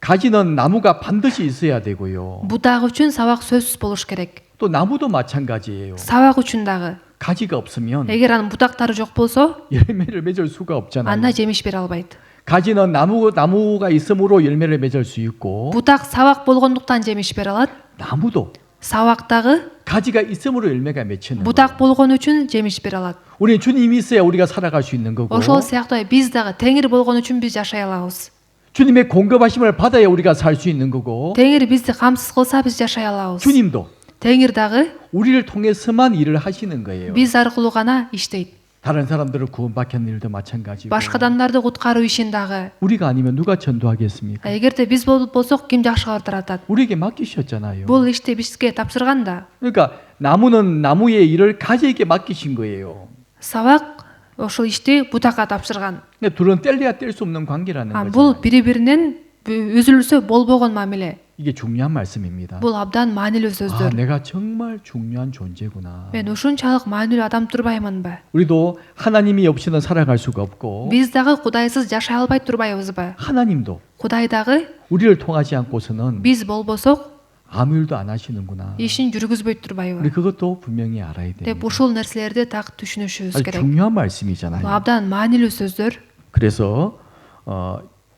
가지는 나무가 반드시 있어야 되고요. Бутак үчүн сабак сөзсүз болуш керек. 또 나무도 마찬가지예요. Сабак үчүн дагы. 가지가 없으면 Эгер анын бутактары жок болсо, 열매를 맺을 수가 없잖아요. анда жемиш бере албайт. 가지는 나무가 있으므로 열매를 맺을 수 있고 Бутак сабак болгондуктан жемиш бере алат. 나무도 Сабак дагы 가지가 있으므로 열매가 맺히는 бутак 거예요. болгон үчүн жемиш бере алат. 우리 주님이 있어야 우리가 살아갈 수 있는 거고 Ошол сыяктуу биз дагы Теңир болгон үчүн биз жашай алабыз. 주님의 공급하심을 받아야 우리가 살 수 있는 거고 Теңир бизди камсыз кылса биз жашай алабыз. 주님도 Теңир дагы 우리를 통해서만 일을 하시는 거예요. биз аркылуу гана иштейт. 다른 사람들을 구원받는 일도 마찬가지고 Башка адамдарды куткаруу ишин дагы. 우리가 아니면 누가 전도하겠습니까? Эгерде биз болсок ким жакшы калтыратат? 우리에게 맡기셨잖아요. Бул ишти бизге тапшырган да. 그러니까 나무는 나무의 일을 가지에게 맡기신 거예요. Сабак ошол ишти бутакка тапшырган. 근데 둘은 뗄래야 뗄 수 없는 관계라는 Бул 거죠. бири-биринен үзүлүрсө болбогон мамиле. 이게 중요한 말씀입니다. Бул абдан маанилүү сөздөр. 내가 정말 중요한 존재구나. Мен ушунчалык маанилүү адам турбаймынбы? 우리도 하나님이 없이는 살아갈 수가 없고 Биз дагы Кудайсыз жашай албай турбайбызбы? 하나님도 Кудай дагы 우리를 통하지 않고서는 биз болбосок 아무 일도 안 하시는구나. ишин жүргүзбөйт 우리 турбайбы? 그것도 분명히 알아야 деп 됩니다. ушул нерселерди так түшүнүшүбүз 아주 керек. 중요한 Бул 말씀이잖아요. абдан маанилүү сөздөр. 그래서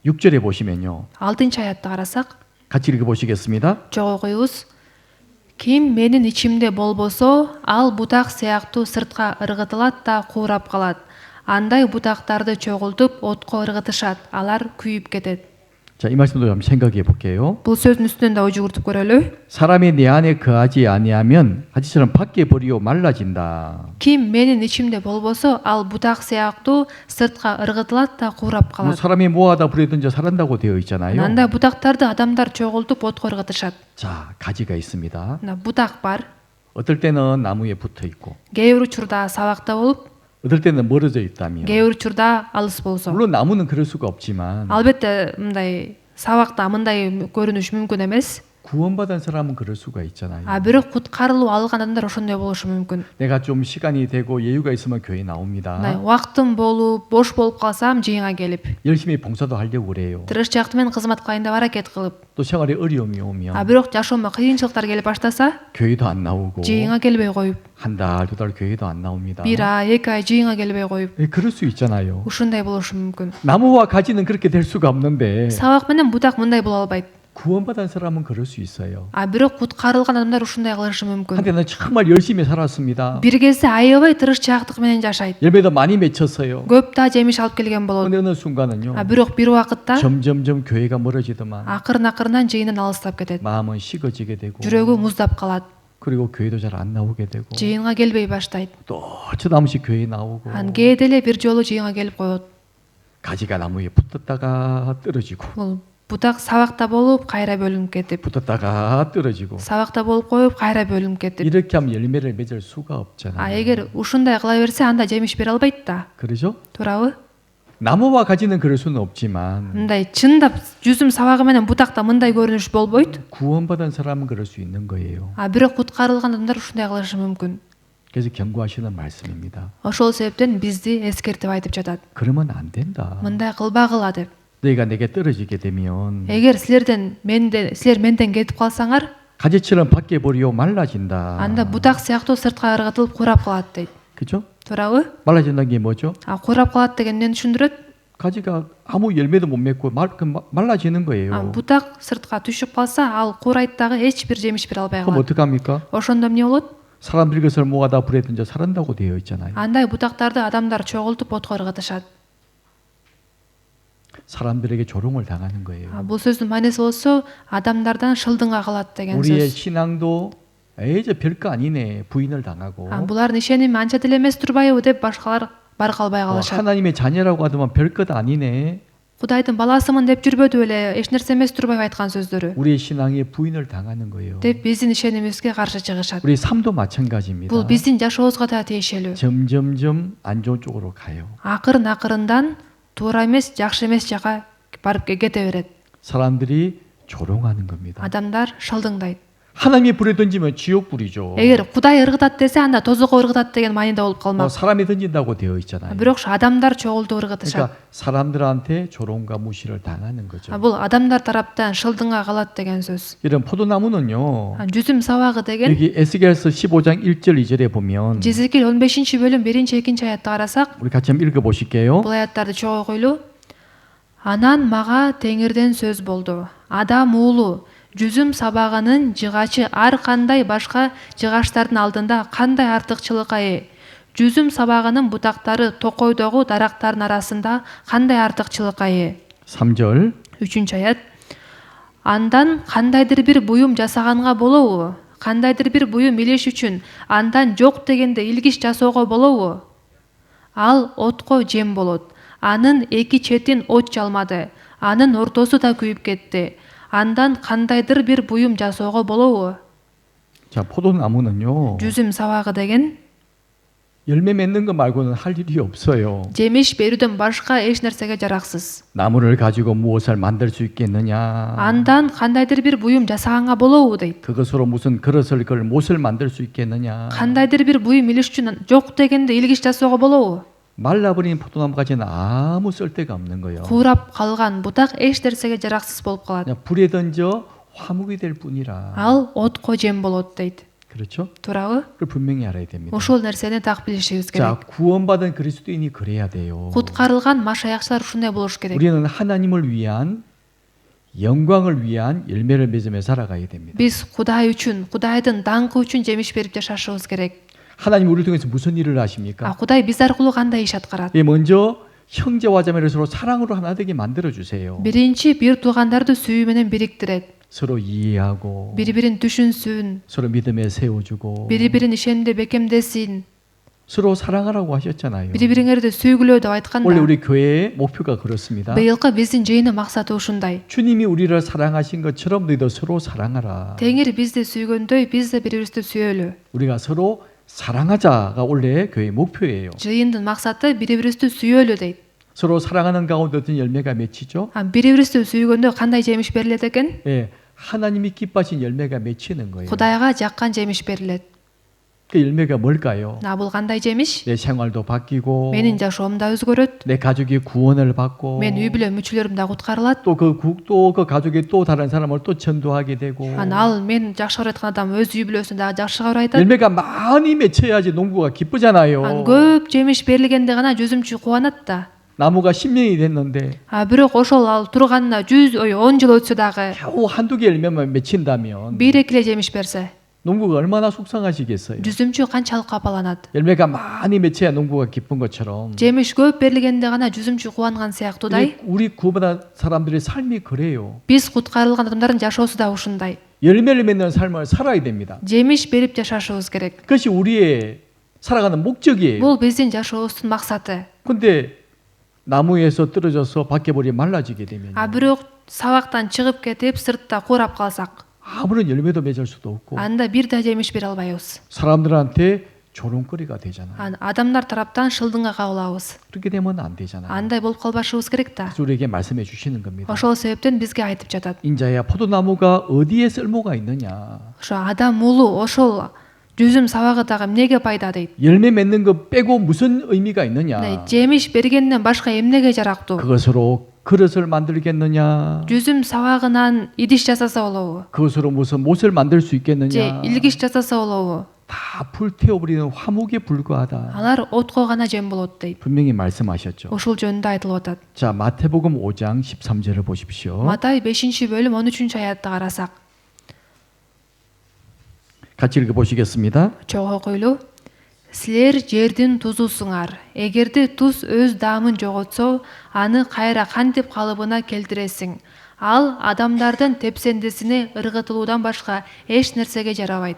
6절에 보시면요. 6-аятты карасак, 같이 읽어보시겠습니다. жогоо коебуз. Ким менин ичимде болбосо, ал бутак сыяктуу сыртка ыргытылат да куурап калат. Андай бутактарды чогултуп отко ыргытышат, алар күйүп кетет. 자, 이 말씀도 한번 생각해 볼게요. Бул сөздүн үстүнөн да ой жүгүртүп көрөлү. 사람이 내 안에 거하지 아니하면 가지처럼 밖에 버리고 말라진다. Ким менин ичимде болбосо, ал бутак сыяктуу сыртка ыргытылат да куурап 뭐 калат. 사람이 모아다 불에 던져 살한다고 되어 있잖아요. Андай бутактарды адамдар чогултуп отко ыргытышат. 자, 가지가 있습니다. Мына бутак бар. 어떨 때는 나무에 붙어 있고, Кээ бир учурда сабакта болуп, 어떨 때는 멀어져 있다면. кээ бир учурда алыс болсо. 물론 나무는 그럴 수가 없지만 Албетте мындай сабакта мындай көрүнүш мүмкүн эмес. 구원받은 사람은 그럴 수가 있잖아요. Бирок куткарылуу алган адамдар ошондой болушу мүмкүн. 내가 좀 시간이 되고 여유가 있으면 교회 나옵니다. Мындай убактым болуп, бош болуп калсам жыйынга келип, 열심히 봉사도 하려고 그래요. тырышчаактуу менен кызмат кылайын деп аракет кылып, 또 생활에 어려움이 오면 бирок жашоомо кыйынчылыктар келип баштаса, 교회도 안 나오고 жыйынга келбей коюп, 한 달, 두 달 교회도 안 나옵니다. бир ай, эки ай жыйынга келбей коюп, 예, 그럴 수 있잖아요. ушундай болушу мүмкүн. 나무와 가지는 그렇게 될 수가 없는데 Сабак менен бутак мындай боло албайт. 구원받은 사람은 그럴 수 있어요. Бирок куткарылган адамдар ушундай кылышы мүмкүн. 한때는 정말 열심히 살았습니다. Бир кезде аябай тырышчаактык менен жашайт. 열매도 많이 맺혔어요. Көп да жемиш алып келген болот. 근데 어느 순간은요. Бирок бир убакытта 점점점 교회가 멀어지더만 акырын жыйындан алыстап кетет. 마음은 식어지게 되고 жүрөгү 무здап калат. 그리고 교회도 잘 안 나오게 되고 жыйынга келбей баштайт. 또 어쩌다 한 번씩 교회 나오고 Кээде эле бир жолу жыйынга келип коет. 가지가 나무에 붙었다가 떨어지고 Бул бутак сабакта болуп кайра бөлүнүп кетип, 붙었다가 떨어지고 сабакта болуп коюп кайра бөлүнүп кетип. 이렇게 하면 열매를 맺을 수가 없잖아요. эгер ушундай кыла берсе анда жемиш бере албайт да. 그러죠? туурабы? 나무와 가지는 그럴 수는 없지만 мындай чындап жүзүм сабагы менен бутакта мындай көрүнүш болбойт. 구원받은 사람은 그럴 수 있는 거예요. бирок куткарылган адамдар ушундай кылышы мүмкүн. 그래서 경고하시는 말씀입니다. ошол себептен бизди эскертип айтып жатат. 그러면 안 된다. мындай кылбагыла деп. 너희가 내게 떨어지게 되면 эгер силер менден кетип калсаңар, 가지처럼 밖에 버리고 말라진다. анда бутак сыяктуу сыртка ыргытылып курап калат дейт. 그죠? туурабы? 말라진다는 게 뭐죠? курап калат деген эмнени түшүндүрөт? 가지가 아무 열매도 못 맺고 말라지는 거예요. бутак сыртка түшүп калса, ал курайт дагы эч бир жемиш бере албай 그럼 калат. 어떡합니까? ошондо эмне болот? 사람들이 그것을 모아다 불에 던져 살한다고 되어 있잖아요. андай бутактарды адамдар чогултуп отко ыргытышат. 사람들에게 조롱을 당하는 거예요. бул сөздүн мааниси болсо, адамдардан шылдыңга калат деген 우리의 сөз. 신앙도 저 별거 아니네 부인을 당하고 булардын ишеними анча деле эмес турбайбы деп башкалар баркалбай калышат. 하나님의 자녀라고 하더만 별것 아니네. Кудайдын баласымын деп жүрбөдү эле, эч нерсе эмес турбайбы айткан сөздөрү. 우리의 신앙에 부인을 당하는 거예요. деп биздин ишенимибизге каршы чыгышат. 우리 삶도 마찬가지입니다. бул биздин жашообузга да тиешелүү. 점점점 안 좋은 쪽으로 가요. акырын туура эмес, жакшы эмес жака барып кете берет. 사람들이 조롱하는 겁니다. адамдар шылдыңдайт. 하나님이 불에 던지면 지옥 불이죠. эгер Кудай ыргытат десе, анда тозокко ыргытат деген мааниде болуп калмак. 사람이 던진다고 되어 있잖아요. бирок адамдар чогултуп ыргытышат. 그러니까 사람들한테 조롱과 무시를 당하는 거죠. бул адамдар тараптан шылдыңга калат деген сөз. 이런 포도나무는요. жүзүм сабагы деген 여기 에스겔서 15장 1절 2절에 보면 Жезекил 15-бөлүм 1-2 аятты карасак, 우리 같이 한번 읽어 보실게요. бул аяттарды чогуу койлу. Анан мага Теңирден сөз болду. Адам уулу, жүзүм сабагынын жыгачы ар кандай башка жыгачтардын алдында кандай артыкчылыкка ээ? Жүзүм сабагынын бутактары токойдогу дарактардын арасында кандай артыкчылыкка ээ? 3절 3-аят. Андан кандайдыр бир буюм жасаганга болобу? Кандайдыр бир буюм илеш үчүн андан жок дегенде илгич жасоого болобу? Ал отко жем болот. Анын эки четин от жалмады. Анын ортосу да күйүп кетти. Андан кандайдыр бир буюм жасоого болобу? 자, 포도나무는요. жүзүм сабагы деген 열매 맺는 거 말고는 할 일이 없어요. жемиш берүүдөн башка эч нерсеге жараксыз. 나무를 가지고 무엇을 만들 수 있겠느냐? Андан кандайдыр бир буюм жасаганга болобу дейт. 그것으로 무슨 그릇을 걸 못을 만들 수 있겠느냐? кандайдыр бир буюм илиш үчүн жок дегенде илгич жасоого болобу? 말라버린 포도나무 가지는 아무 쓸데가 없는 거예요. куурап калган бутак эч нерсеге жараксыз болуп калат. 그냥 불에 던져 화목이 될 뿐이라. ал отко жем болот дейт. 그렇죠? туурабы? 그걸 분명히 알아야 됩니다. ошол нерсени так билишибиз 자, керек. 구원받은 그리스도인이 그래야 돼요. куткарылган машаякчылар ушундай болуш керек. 우리는 하나님을 위한 영광을 위한 열매를 맺으며 살아가야 됩니다. Биз Кудай үчүн, Кудайдын даңкы үчүн жемиш берип жашашыбыз керек. 하나님 우리를 통해서 무슨 일을 하십니까? Кудай биз аркылуу кандай иш аткарат? 예, 먼저 형제와 자매를 서로 사랑으로 하나 되게 만들어 주세요. Биринчи бир туугандарды сүйүү менен бириктирет. 서로 이해하고 Бири-бирин түшүнсүн, 서로 믿음에 세워주고 бири-бирин ишенимде бекемдесин, 서로 사랑하라고 하셨잖아요. бири-бириңерди сүйгүлөө деп 원래 айтканда. 우리 교회의 목표가 그렇습니다. Быйылкы биздин жыйынын максаты ушундай. 주님이 우리를 사랑하신 것처럼 너희도 서로 사랑하라. Теңир бизди сүйгөндөй биз да бири-бирибизди сүйөлү. 우리가 서로 사랑하자가 원래 교회의 목표예요. Жыйындын максаты бири-бирибизди сүйөлү дейт. 서로 사랑하는 가운데 어떤 열매가 맺히죠? Бири-бирибизди сүйгөндө кандай жемиш берилет экен? 예, 하나님이 기뻐하신 열매가 맺히는 거예요. Кудайга жаккан жемиш берилет. 그 열매가 뭘까요? Бул кандай жемиш? 내 생활도 바뀌고 Менин жашоом да өзгөрөт. 내 가족이 구원을 받고 Мен үй бүлө мүчөлөрүм да куткарылат. 또 그 가족이 또 다른 사람을 또 전도하게 되고 Ал мен жакшы көрөт адам өз үй бүлөсүн дагы жакшыга айтат. 열매가 많이 맺혀야지 농부가 기쁘잖아요. Көп жемиш берилгенде гана жүзүмчү кубанат да. 나무가 10년이 됐는데 Бирок ошол ал турганына 10 жыл өтсө дагы 겨우 한두 개 열매만 맺힌다면 1-2 эле жемиш берсе, 농부가 얼마나 속상하시겠어요. жүзүмчү канчалык капаланат. 열매가 많이 맺혀야 농부가 기쁜 것처럼 Жемиш көп берилгенде гана жүзүмчү кубанган сыяктуудай, 우리 구원받은 사람들의 삶이 그래요. биз куткарылган адамдардын жашоосу да ушундай. 열매를 맺는 삶을 살아야 됩니다. Жемиш берип жашашыбыз керек. 그것이 우리의 살아가는 목적이에요. Бул биздин жашообуздун максаты. 근데 나무에서 떨어져서 밖에 버리 말라지게 되면 Бирок сабактан чыгып кетип, сыртта курап калсак, 아무런 열매도 맺을 수도 없고 анда бир да жемиш бере албайбыз. 사람들한테 조롱거리가 되잖아요. Адамдар тараптан шылдыңга кабылабыз. 그렇게 되면 안 되잖아요. Андай болуп калбашыбыз керек да. 그래서 우리에게 말씀해 주시는 겁니다. Ошол себептен бизге айтып жатат. 인자야 포도나무가 어디에 쓸모가 있느냐? Ошо адам уулу ошол жүзүм сабагы дагы эмнеге пайда дейт. 열매 맺는 거 빼고 무슨 의미가 있느냐? Жемиш бергенден башка эмнеге жарактуу? 그것으로 그릇을 만들겠느냐? жүзүм сабагынан идиш жасаса болобу? 그것으로 무슨 못을 만들 수 же 있겠느냐? илгич жасаса болобу? 다 불태워버리는 화목에 불과하다. Алар отко гана жем болот дейт. 분명히 말씀하셨죠. Ошол жөнүндө айтылып атат. 자, 마태복음 5장 13절을 보십시오. Матай 5-бөлүм 13 аятты карасак, 같이 읽어 보시겠습니다. чогуу окуйлу. Силер жердин тузусуңар. Эгерде туз өз даамын жоготсо, аны кайра кантип калыбына келтиресиң? Ал адамдардын тепсендесине ыргытылуудан башка эч нерсеге жарабайт.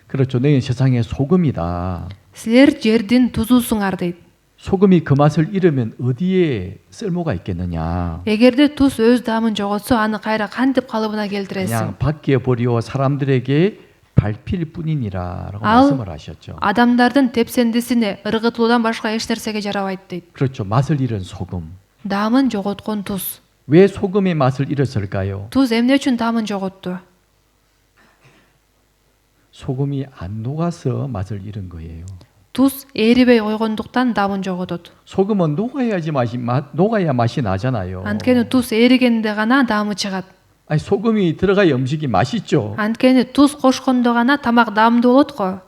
그렇죠. 너희는 세상의 소금이다. Силер жердин тузусуңар дейт. 소금이 그 맛을 잃으면 어디에 쓸모가 있겠느냐? Эгерде туз өз даамын жоготсо, аны кайра кантип калыбына 그냥 келтиресиң? 밖에 버리고 사람들에게 밟힐 뿐이니라라고 알- 말씀을 하셨죠. Адамдардын тепсендесине ыргытылуудан башка эч нерсеге жарабайт дейт. 그렇죠. 맛을 잃은 소금. Даамын жоготкон туз. 왜 소금의 맛을 잃었을까요? Туз эмне үчүн даамын жоготту? 소금이 안 녹아서 맛을 잃은 거예요. Туз эрибей койгондуктан даамын жоготот. 소금은 녹아야 맛이 나잖아요. Анткени туз эригенде гана даамы чыгат. 아니 소금이 들어가야 음식이 맛있죠. Анткени туз кошкондо гана тамак даамдуу болот го.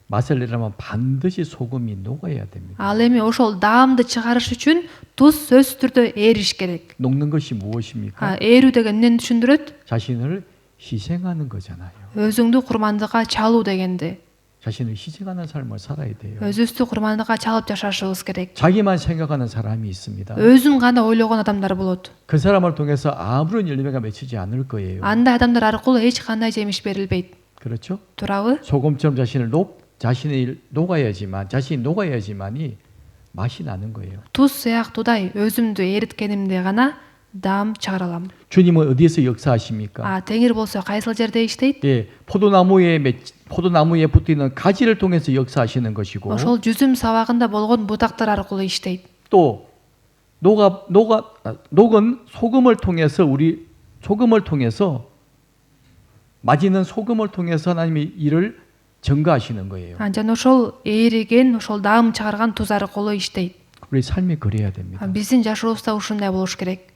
맛을 내려면 반드시 소금이 녹아야 됩니다. Ал эми ошол даамды чыгарыш үчүн туз сөзсүз түрдө эриш керек. 녹는 것이 무엇입니까? Эрүү деген эмнени түшүндүрөт? 자신을 희생하는 거잖아요. Өзүңдү курмандыкка чалуу дегенди. 자신을 희생하는 삶을 살아야 돼요. Өзүбүздү курмандыкка чалып жашашыбыз керек. 자기만 생각하는 사람이 있습니다. Өзүн гана ойлогон адамдар болот. 그 사람을 통해서 아무런 열매가 맺히지 않을 거예요. Андай адамдар аркылуу эч кандай жемиш берилбейт. 그렇죠? Туурабы? 소금처럼 자신이 녹아야지만이 맛이 나는 거예요. Туз сыяктуудай өзүмдү эриткенимде гана даам чыгара алам. 주님은 어디에서 역사하십니까? Теңир болсо кайсыл жерде иштейт? 예, 포도나무에 붙어 있는 가지를 통해서 역사하시는 것이고 Ошол жүзүм сабагында болгон бутактар аркылуу иштейт. 또 녹은 소금을 통해서 맞이는 소금을 통해서 하나님의 일을 증거하시는 거예요. Жана ошол эриген, ошол даам чыгарган туз аркылуу иштейт. 우리 삶이 그래야 됩니다. Биздин жашообузда ушундай болуш керек.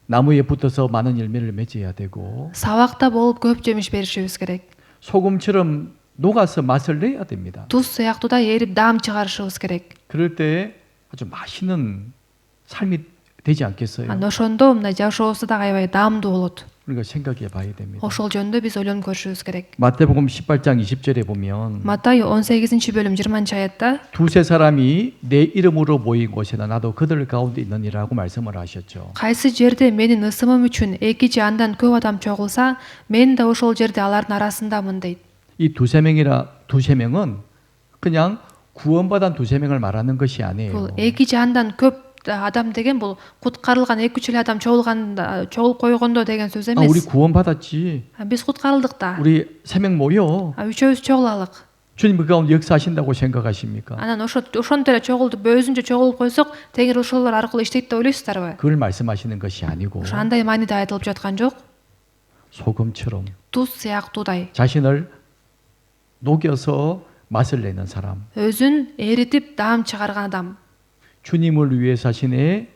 나무에 붙어서 많은 열매를 맺어야 되고 Сабакта болуп көп жемиш беришибиз керек. 소금처럼 녹아서 맛을 내야 됩니다. Туз сыяктуудай эрип даам чыгарышыбыз керек. 그럴 때 아주 맛있는 삶이 되지 않겠어요? Анда ошондо мына жашообузда дагы аябай даамдуу болот. 우리가 생각해 봐야 됩니다. Ошол жөнүндө биз ойлонуп көрүшүбүз керек. 마태복음 18장 20절에 보면 Матай 18-бөлүм 20-аятта 두세 사람이 내 이름으로 모인 곳에나 나도 그들 가운데 있느니라고 말씀을 하셨죠. кайсы жерде менин ысымым үчүн 2 же андан көп адам чогулса, мен да ошол жерде алардын арасындамын дейт. 이 두세 명은 그냥 구원받은 두세 명을 말하는 것이 Бул 아니에요. 2 же андан көп адам деген бул куткарылган 2-3 эле адам чогулуп койгондо деген сөз 아, 우리 эмес. 구원받았지. Биз куткарылдык да. 우리 세 명 모여. Үчөөбүз чогулалык. 주님 그 가운데 역사하신다고 생각하십니까? Анан ошонтип эле чогултуп өзүнчө чогулуп койсок, теңир ошолор аркылуу иштейт деп ойлойсуздарбы? 그걸 말씀하시는 것이 아니고 Ошо андай мааниде айтылып жаткан жок. 소금처럼 Туз сыяктуудай. 자신을 녹여서 맛을 내는 사람. Өзүн эритип даам чыгарган адам. 주님을 위해 자신의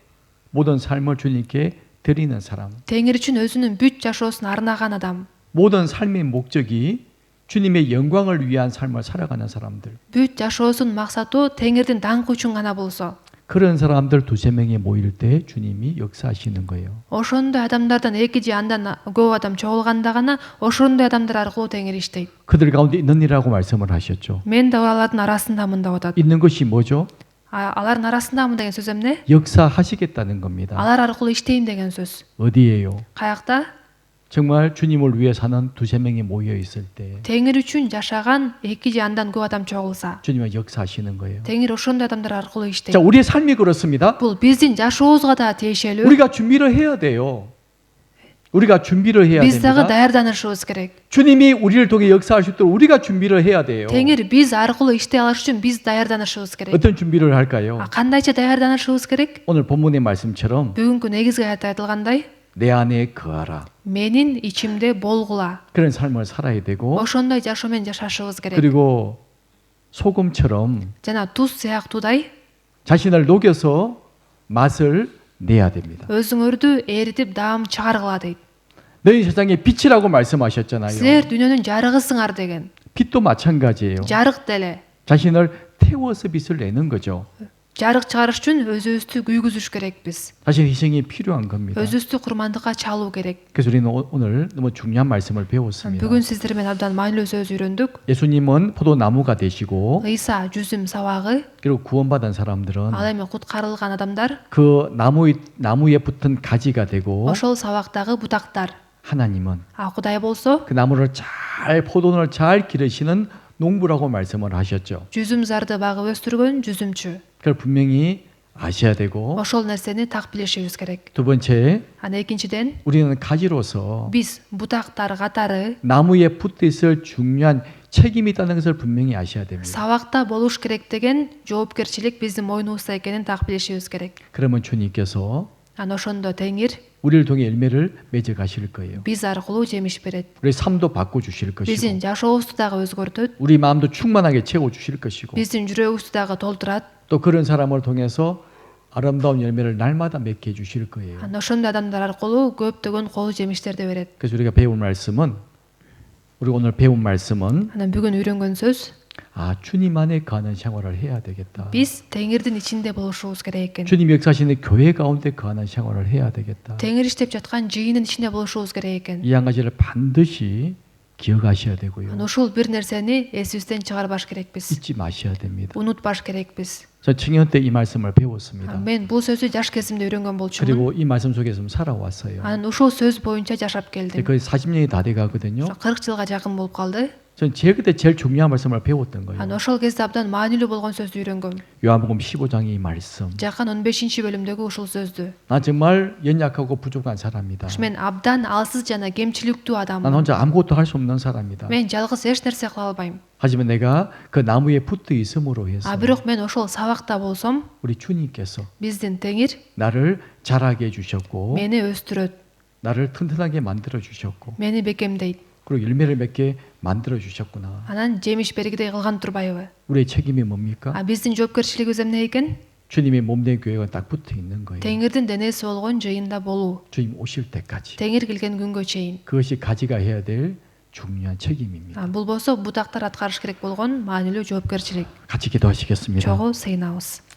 모든 삶을 주님께 드리는 사람. Теңир үчүн өзүнүн бүт жашоосун арнаган адам. 모든 삶의 목적이 주님의 영광을 위한 삶을 살아가는 사람들. Бүт жашоосунун максаты теңирдин даңкы үчүн гана болсо. 그런 사람들 두세 명이 모일 때 주님이 역사하시는 거예요. Ошондой адамдардан 2 же андан көп адам чогулганда гана ошондой адамдар аркылуу теңир иштейт. 그들 가운데 있느니라고 말씀을 하셨죠. Мен да алардын арасындамын деп атат. 있는 것이 뭐죠? Алардын арасындамын деген сөз эмне? 역사하시겠다는 겁니다. Алар аркылуу иштейм деген сөз. 어디예요? Каякта? 정말 주님을 위해 사는 두세 명이 모여 있을 때 Теңир үчүн жашаган 2 же андан көп адам чогулса, 주님은 역사하시는 거예요. теңир ошондой адамдар аркылуу иштейт. 자, 우리의 삶이 그렇습니다. Бул биздин жашообузга да тиешелүү. 우리가 준비를 해야 돼요. 우리가 준비를 해야 Биз дагы 됩니다. даярданышыбыз керек. 주님이 우리를 통해 역사할 수 있도록 우리가 준비를 해야 돼요. Теңир биз аркылуу иштей алыш үчүн биз даярданышыбыз керек. 어떤 준비를 할까요? Кандайча даярданышыбыз керек? 오늘 본문의 말씀처럼 Бүгүнкү негизги аятта айтылгандай, 내 안에 거하라. менин ичимде болгула. 그런 삶을 살아야 되고 Ошондой жашоомен жашашыбыз керек. 그리고 소금처럼 Жана туз сыяктуудай 자신을 녹여서 맛을 내야 됩니다. өзүңөрдү эритип даам чыгаргыла дейт. 너희 세상의 빛이라고 말씀하셨잖아요. Силер дүйнөнүн жарыгысыңар деген. 빛도 마찬가지예요. Жарык деле. 자신을 태워서 빛을 내는 거죠. Жарык чыгарыш үчүн өзүбүздү күйгүзүш керекпиз. 사실 희생이 필요한 겁니다. Өзүбүздү курмандыкка чалуу керек. 그래서 우리는 오늘 너무 중요한 말씀을 배웠습니다. Бүгүн сиздер менен абдан маанилүү сөз үйрөндүк. 예수님은 포도나무가 되시고 Ыйса жүзүм сабагы, 그리고 구원받은 사람들은 ал эми куткарылган адамдар 그 나무에 붙은 가지가 되고 ошол сабактагы бутактар. 하나님은 Кудай болсо 그 나무를 포도원을 잘 기르시는 농부라고 말씀을 하셨죠. жүзүм зарды багып өстүргөн жүзүмчү. 그걸 분명히 아셔야 되고 Ошол нерсени так билишибиз керек. 두 번째 Ана экинчиден 우리는 가지로서 биз бутактар катары 나무에 붙어 있을 중요한 책임이 있다는 것을 분명히 아셔야 됩니다. сабакта болуш керек деген жоопкерчилик биздин мойнубузда экенин так билишибиз керек. 그러면 주님께서 Ана ошондо теңир 우리를 통해 열매를 맺어 가실 거예요. биз аркылуу жемиш берет. 우리 삶도 바꿔 주실 것이고 Биздин жашообузду дагы өзгөртөт. 우리 마음도 충만하게 채워 주실 것이고 Биздин жүрөгүбүздү дагы толтурат. 또 그런 사람을 통해서 아름다운 열매를 날마다 맺게 해 주실 거예요. Ана ошондой адамдар аркылуу көптөгөн кол жемиштерди берет. 그래서 우리가 배운 말씀은 우리 오늘 배운 말씀은 Анан бүгүн үйрөнгөн сөз 주님 안에 거하는 생활을 해야 되겠다. биз теңирдин ичинде болушубуз керек экен. 주님 역사하시는 교회 가운데 거하는 생활을 해야 되겠다. Теңир иштеп жаткан жыйындын ичинде болушубуз керек экен. 이 한 가지를 반드시 기억하셔야 되고요. Ана ушул бир нерсени эсибизден чыгарбаш керекпиз. 잊지 마셔야 됩니다. Унутпаш керекпиз. 저 청년 때 이 말씀을 배웠습니다. Мен бул сөздү жаш кезимде үйрөнгөн болчумун. 그리고 이 말씀 속에서 살아왔어요. Анан ушул сөз боюнча жашап келдим. 거의 40년이 다 돼가거든요. 40 жылга жакын болуп калды. 전 그때 제일 중요한 말씀을 배웠던 거예요. Анан ошол кезде абдан маанилүү болгон сөздү үйрөнгөм. 요한복음 15장의 이 말씀. Жакын 15-бөлүмдөгү ушул сөздү. 난 정말 연약하고 부족한 사람이다. Мен абдан алсыз жана кемчиликтүү 난 адаммын. 혼자 아무것도 할 수 없는 사람이다. Мен жалгыз эч нерсе кыла албайм. 하지만 내가 그 나무에 붙어 있음으로 해서 Бирок мен ошол сабакта болсом, 우리 주님께서 биздин теңир 나를 자라게 해주셨고 мени өстүрөт, 나를 튼튼하게 만들어 주셨고 мени бекемдейт. 그리고 열매를 맺게 만들어 주셨구나. Анан жемиш бергидей кылган турбайбы? 우리의 책임이 뭡니까? Биздин жоопкерчилигибиз эмне экен? 주님의 몸된 교회가 딱 붙어 있는 거예요. Теңирдин денеси болгон жыйында болуу. 주님 오실 때까지. Теңир келген күнгө чейин. 그것이 가지가 해야 될 중요한 책임입니다. Бул болсо бутактар аткарыш керек болгон маанилүү жоопкерчилик. 같이 기도하시겠습니다. Чогуу сыйынабыз.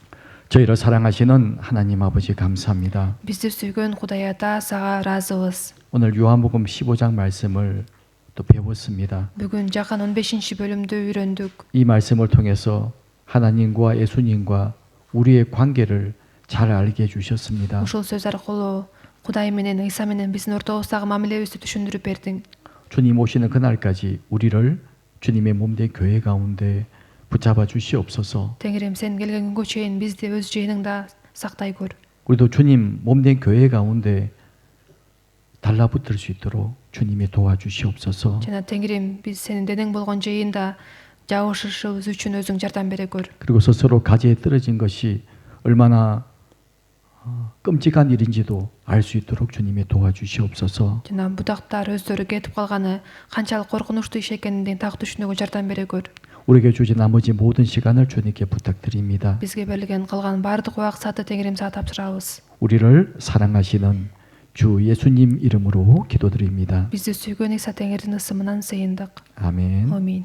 저희를 사랑하시는 하나님 아버지 감사합니다. Бизди сүйгөн Кудай Ата, сага ыраазыбыз. 오늘 요한복음 15장 말씀을 또 배웠습니다. Бүгүн жакын 15-бөлүмдү үйрөндүк. 이 말씀을 통해서 하나님과 예수님과 우리의 관계를 잘 알게 해주셨습니다. Ушул сөз аркылуу Кудай менен Ыйса менен биздин ортобуздагы мамилебизди түшүндүрүп бердиң. 주님 오시는 그날까지 우리를 주님의 몸된 교회 가운데 붙잡아 주시옵소서. Теңирим, сен келген күнгө чейин бизди өз жыйыныңда сактай көр. 우리도 주님 몸된 교회 가운데 달라붙을 수 있도록 주님이 도와주시옵소서. Жана Теңирим, биз сенин денең болгон жыйында жабышышыбыз үчүн өзүң жардам бере көр. 그리고 스스로 가지에 떨어진 것이 얼마나 끔찍한 일인지도 알 수 있도록 주님이 도와주시옵소서. Жана будактар өздөрү кетип калганы канчалык коркунучтуу иш экенин так түшүнүүгө жардам бере көр. 우리에게 주신 나머지 모든 시간을 주님께 부탁드립니다. Бизге берилген калган баардык убакытты Теңирим сага тапшырабыз. 우리를 사랑하시는 주 예수님 이름으로 기도드립니다. Бизди сүйгөн Ыйса Теңирдин ысымынан сыйындык. 아멘. Амин.